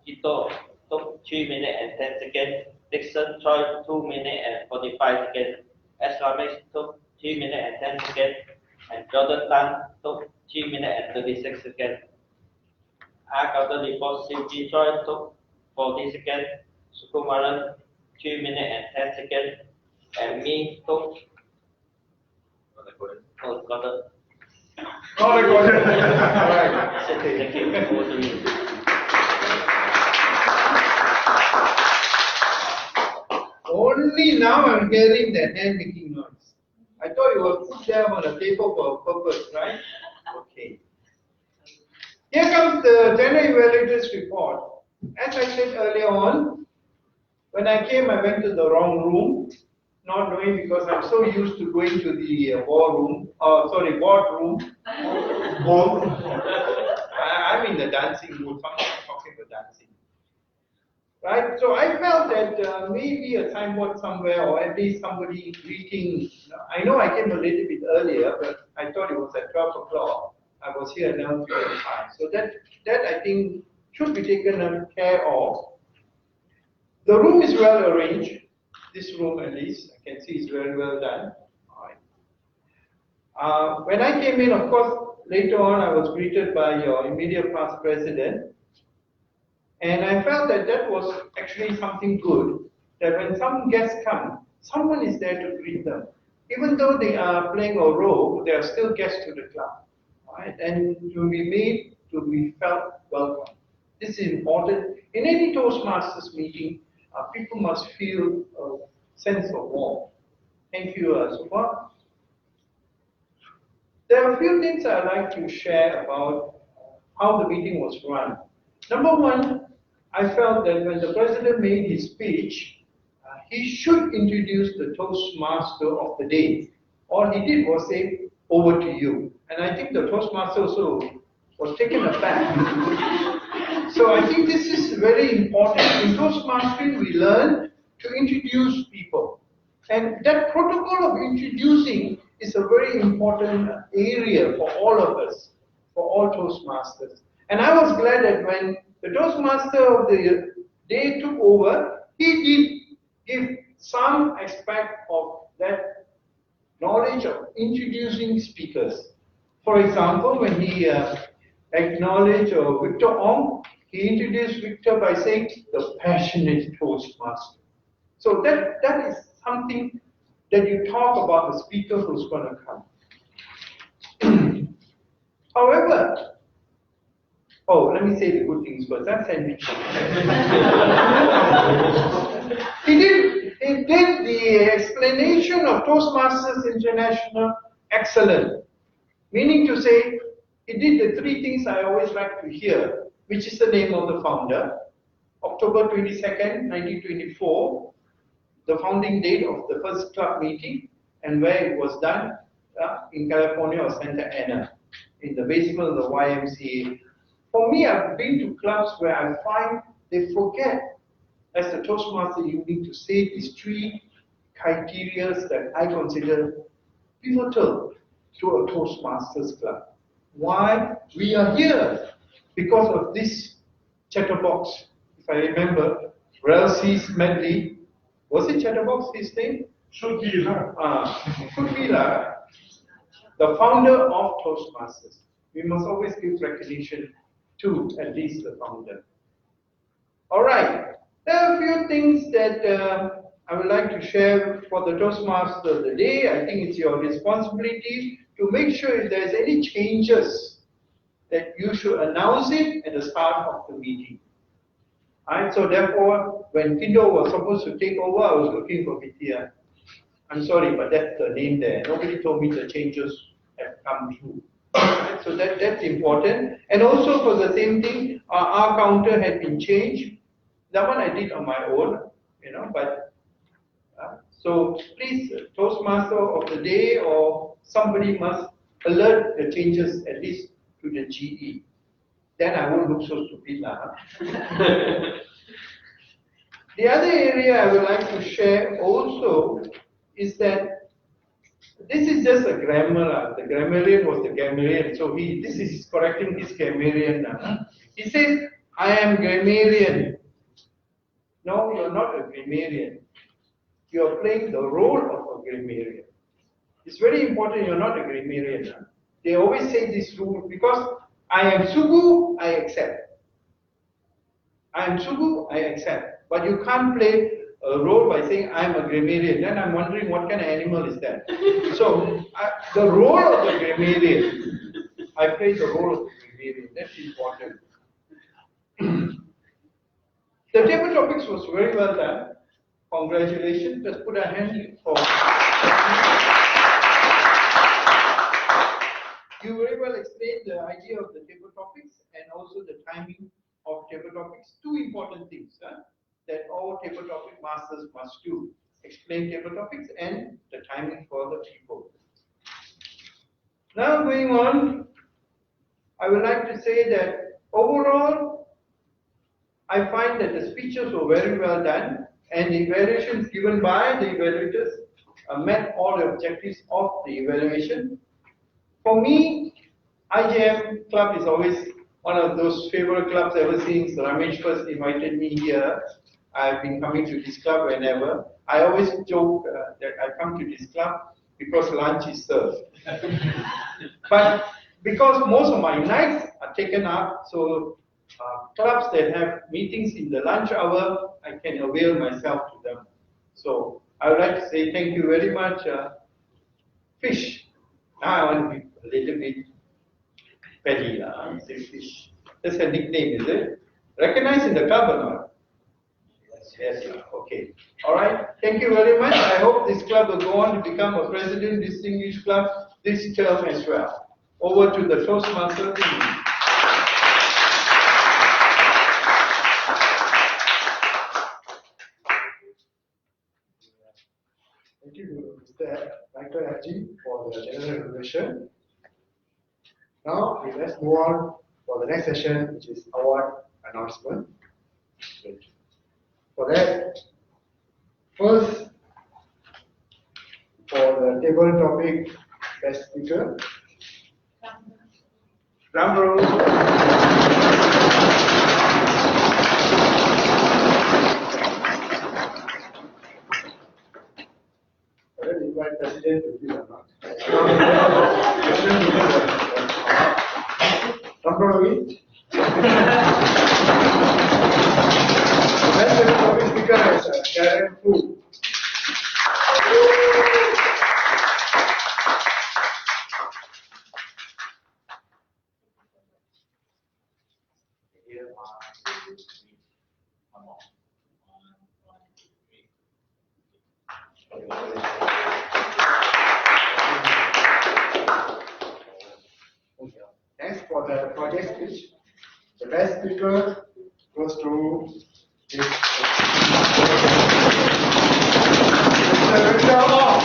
S6: Ito took 3 minutes and 10 seconds. Dixon Choi 2 minutes and 45 seconds. Islamic took 3 minutes and 10 seconds. And Jordan Tan took 3 minutes and 36 seconds. Counter report CG Choi took 40 seconds. Sukumaran 3 minutes and 10 seconds. And me took recorded.
S9: Not recorded. All right.
S6: Okay. Thank you. Over to you.
S9: Only now I'm hearing the hand making noise. I thought you were put them on a paper for a purpose, right? Okay. Here comes the general evaluators report. As I said earlier on, When I came, I went to the wrong room, not knowing because I'm so used to going to the boardroom. Ballroom. I'm in the dancing mood. Sometimes I'm talking about dancing. Right? So I felt that maybe a signboard somewhere or at least somebody greeting. I know I came a little bit earlier, but I thought it was at 12 o'clock. I was here at 11:55. So that I think should be taken care of. The room is well arranged. This room at least, I can see is very well done. All right. When I came in, of course, later on I was greeted by your immediate past president. And I felt that that was actually something good, that when some guests come, someone is there to greet them. Even though they are playing a role, they are still guests to the club. Right? And to be made to be felt welcome. This is important. In any Toastmasters meeting, people must feel a sense of warmth. Thank you, Supa. There are a few things I'd like to share about how the meeting was run. Number one, I felt that when the president made his speech, he should introduce the Toastmaster of the day. All he did was say, over to you. And I think the Toastmaster also was taken aback. So I think this is very important. In Toastmastering, we learn to introduce people. And that protocol of introducing is a very important area for all of us, for all Toastmasters. And I was glad that when the Toastmaster of the day took over, he did give some aspect of that knowledge of introducing speakers. For example, when he acknowledged Victor Ong, he introduced Victor by saying, the passionate Toastmaster. So that is something that you talk about the speaker who's going to come. However, let me say the good things first. That's sandwich. He did the explanation of Toastmasters International excellent. Meaning to say, he did the three things I always like to hear, which is the name of the founder, October 22nd, 1924, the founding date of the first club meeting, and where it was done in California or Santa Ana, in the basement of the YMCA. For me, I've been to clubs where I find they forget, as a Toastmaster, you need to say these three criteria that I consider pivotal to a Toastmasters club. Why? We are here because of this chatterbox. If I remember, Ralsei's medley, was it chatterbox his name?
S13: Should be,
S9: Should be, the founder of Toastmasters. We must always give recognition to at least the founder. All right, there are a few things that I would like to share for the Toastmaster of the day. I think it's your responsibility to make sure if there's any changes that you should announce it at the start of the meeting. Alright, so therefore, when Kindo was supposed to take over, I was looking for Vidya. I'm sorry, but that's the name there. Nobody told me the changes have come through. Right, so that's important. And also for the same thing, our counter had been changed. That one I did on my own, but so please, Toastmaster of the day or somebody must alert the changes at least to the GE. Then I won't look so stupid. The other area I would like to share also is that this is just a grammar. The grammarian was the grammarian, so this is correcting his grammarian. He says, I am grammarian. No, you're not a grammarian. You're playing the role of a grammarian. It's very important you're not a grammarian. They always say this rule because I am Sugu, I accept. I am Sugu, I accept. But you can't play a role by saying I'm a grammarian. Then I'm wondering what kind of animal is that. So the role of the grammarian, I play the role of the grammarian. That's important. The table topics was very well done. Congratulations. Let's put our hand for. You very well explained the idea of the table topics and also the timing of table topics. Two important things. that all table topic masters must do. Explain table topics and the timing for the people. Now going on, I would like to say that overall, I find that the speeches were very well done and the evaluations given by the evaluators met all the objectives of the evaluation. For me, IJM Club is always one of those favorite clubs ever since Ramesh first invited me here. I've been coming to this club whenever. I always joke that I come to this club because lunch is served. But because most of my nights are taken up, so clubs that have meetings in the lunch hour, I can avail myself to them. So I would like to say thank you very much, Fish. Now I want to be a little bit petty, say Fish. That's a nickname, is it? Recognized in the club or not? Yes, okay. All right. Thank you very much. I hope this club will go on to become a President Distinguished Club this term as well. Over to the Toastmaster team.
S1: Thank you, Mr. Michael Haji, for the general introduction. Now, let's move on for the next session, which is award announcement. For that, first, for the table topic best speaker, drum roll. I will invite President to give a mark. Drum roll. The best table topic speaker is Karen Fu. Next, for the project speech, the best speaker goes to Mr. Richard Ong.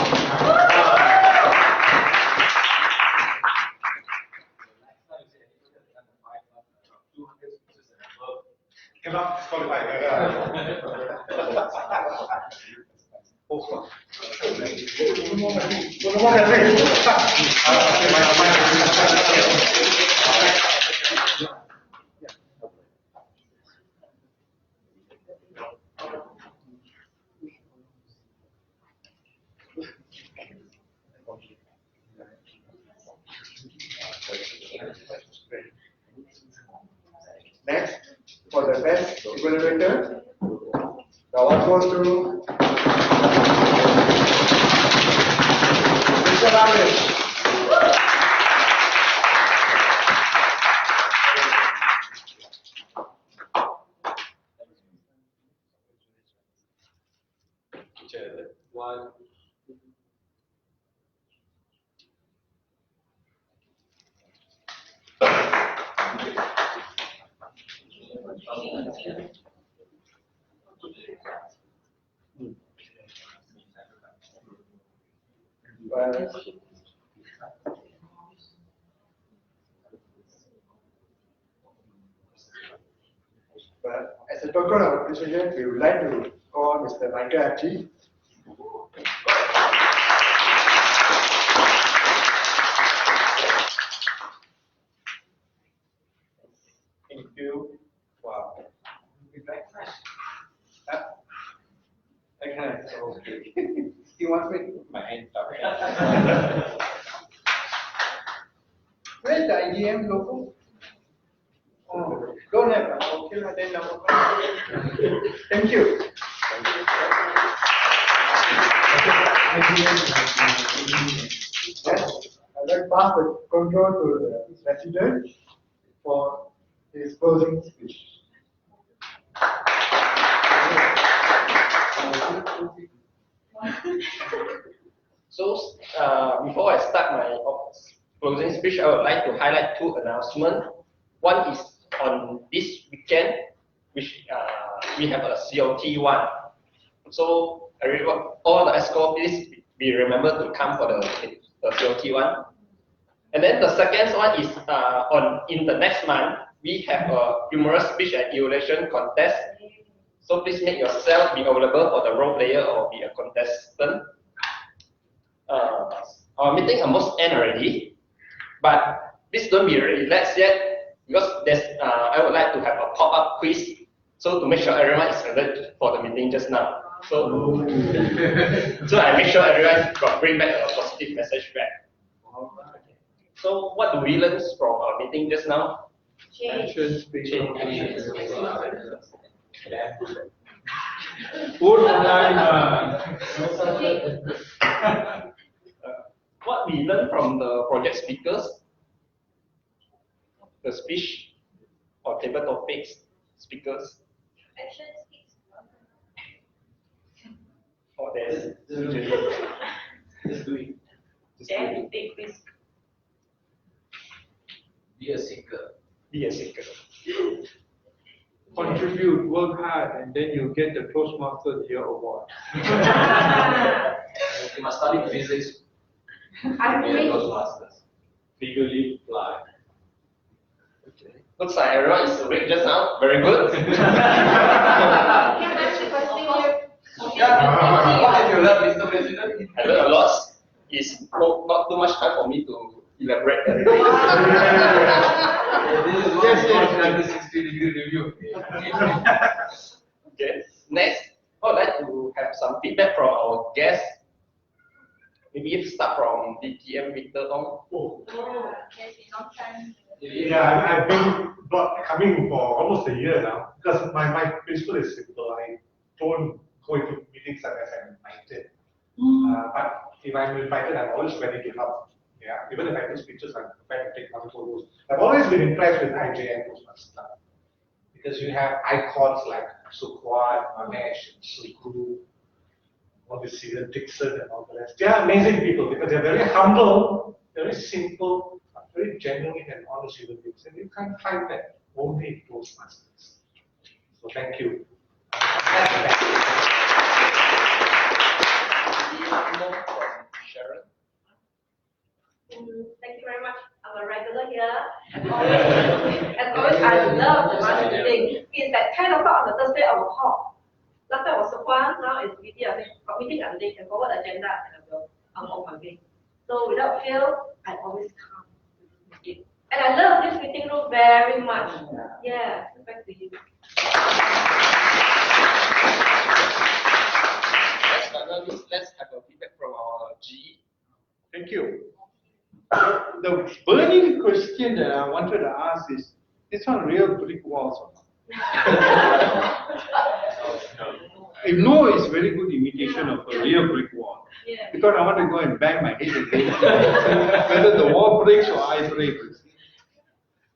S13: Cannot disqualify.
S1: Next, for the best evaluator, the award goes to Mr. Ramesh.
S7: One.
S1: But as a token of appreciation, we would like to call Mr. Michael Haji.
S9: Thank you. Wow. Okay. He wants me to put my hand up. Where's the IJM logo? Oh, don't have. Okay, then now. Thank you.
S1: Yes, I'd like to pass the control to the President for his closing speech.
S5: So, before I start my closing speech, I would like to highlight two announcements. One is on this weekend, which we have a COT1. So all the ESCO, please be remembered to come for the COT1. And then the second one is in the next month, we have a humorous speech and evaluation contest. So please make yourself be available for the role player or be a contestant. Our meeting almost end already, but please don't be relaxed yet because I would like to have a pop-up quiz. So to make sure everyone is alert for the meeting just now. So, so I make sure everyone bring back a positive message back. So what do we learn from our meeting just now?
S9: Action speaking.
S5: What we learned from the project speakers, the speech or table topics speakers.
S10: Action speaks.
S5: Or there's
S14: Just do it.
S2: Then take risk.
S14: Be a seeker.
S5: Be a seeker.
S9: Contribute, work hard, and then you get the Toastmasters Year Award.
S14: You must study physics.
S10: I'm
S14: Be a
S10: ready.
S14: Toastmasters.
S9: Legally fly.
S5: Okay. Looks like everyone is awake just now. Very good.
S10: Can I continue?
S14: What have you learned, Mr. President?
S5: I learned a lot. It's not too much time for me to elaborate.
S14: This is what we call 360-degree review.
S5: Okay. Next, I would like to have some feedback from our guests. Maybe start from DTM Victor Ong.
S13: Yeah, I've been coming for almost a year now because my principle is simple. I don't go into meetings unless I'm invited. But if I'm invited, I'm always ready to help. Yeah, even if I do speeches, I'm prepared to take multiple roles. I've always been impressed with IJM Toastmasters Club because you have icons like Sukwat, Manesh, Sukru, all this Dixon and all the rest. They are amazing people because they're very humble, very simple, very genuine and honest human beings. And you can't find that only in Toastmasters. So thank you.
S5: Sharon.
S10: Thank you very much. I'm a regular here. As always, I love the master meeting. It's at 10 o'clock on the Thursday I will call. Last time was Sukwan, now it's meeting. I think meeting and they can forward the agenda and I'm on my way. So without fail, I always come to this meeting. And I love this meeting room very much. Yeah, back to you.
S5: Let's have a feedback from our GE.
S9: Thank you. The burning question that I wanted to ask is, it's on real brick walls or not? I know it's very good imitation of a real brick wall.
S10: Yeah.
S9: Because I want to go and bang my head against it. Whether the wall breaks or I break.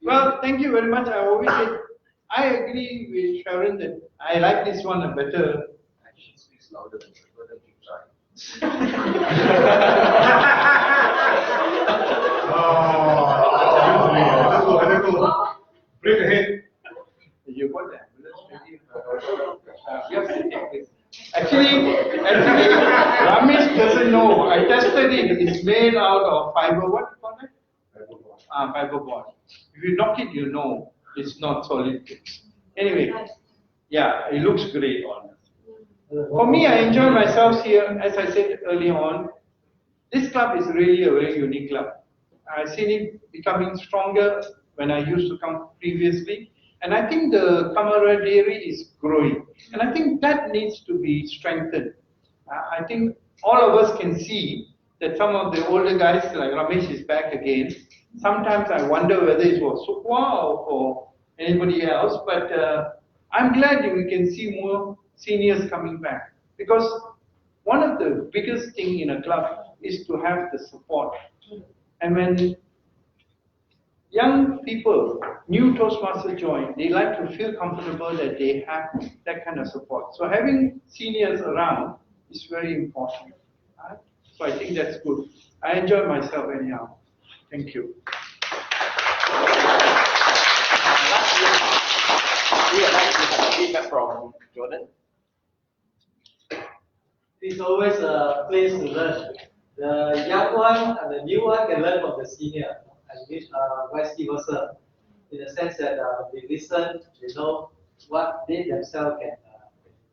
S9: Well, thank you very much. I agree with Sharon that I like this one better.
S14: Action speaks louder than the word keep trying.
S13: Bring ahead.
S9: You got that? Actually, Ramesh doesn't know. I tested it. It's made out of fiber. What do you call it? Fiber bond. If you knock it, you know it's not solid. Anyway, yeah, it looks great on it. For me, I enjoy myself here. As I said earlier on, this club is really a very unique club. I've seen it becoming stronger when I used to come previously. And I think the camaraderie is growing. And I think that needs to be strengthened. I think all of us can see that some of the older guys, like Ramesh is back again. Sometimes I wonder whether it was Sukwa or anybody else. But I'm glad that we can see more seniors coming back. Because one of the biggest things in a club is to have the support. And when young people, new Toastmasters join, they like to feel comfortable that they have that kind of support. So having seniors around is very important. Right? So I think that's good. I enjoy myself anyhow. Thank you.
S5: We would like to have feedback from Jordan?
S11: It's always a place to learn. The young one and the new one can learn from the senior, and vice versa. In the sense that they listen, they know what they themselves can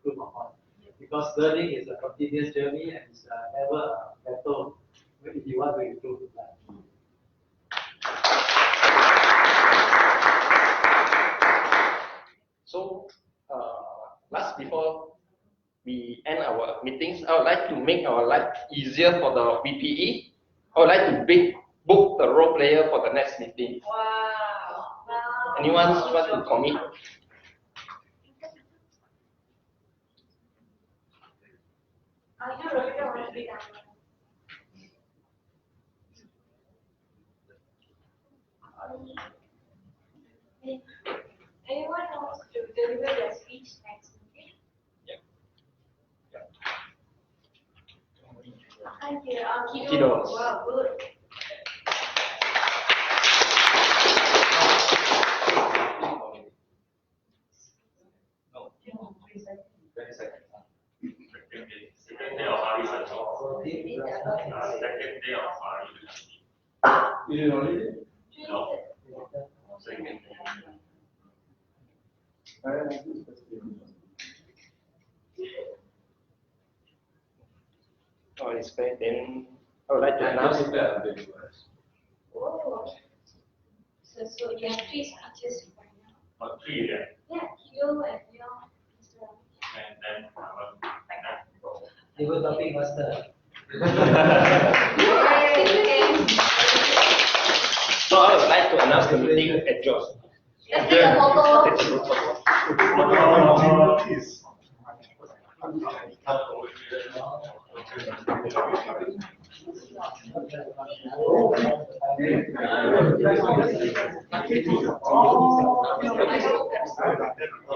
S11: improve upon. Because learning is a continuous journey and it's never a battle if you want to improve life.
S5: So, last before we end our meetings, I would like to make our life easier for the VPE. I would like to book the role player for the next meeting.
S10: Wow.
S5: Anyone want to commit?
S15: Anyone wants to deliver their speech next meeting? Thank you.
S5: Kidos.
S15: Wow, good.
S3: Second day of Hari Sancho. Second day of Hari.
S11: You did already?
S3: No. Second day.
S5: Oh, it's great. Then I would like to announce.
S15: Oh. So you have 3 speeches right now.
S3: Or 3, yeah.
S15: Yeah, you and your Mr.
S3: And then
S11: You were topic master.
S5: So I would like to announce the meeting adjourned.
S10: Let's take a photo.
S5: Let's take a photo.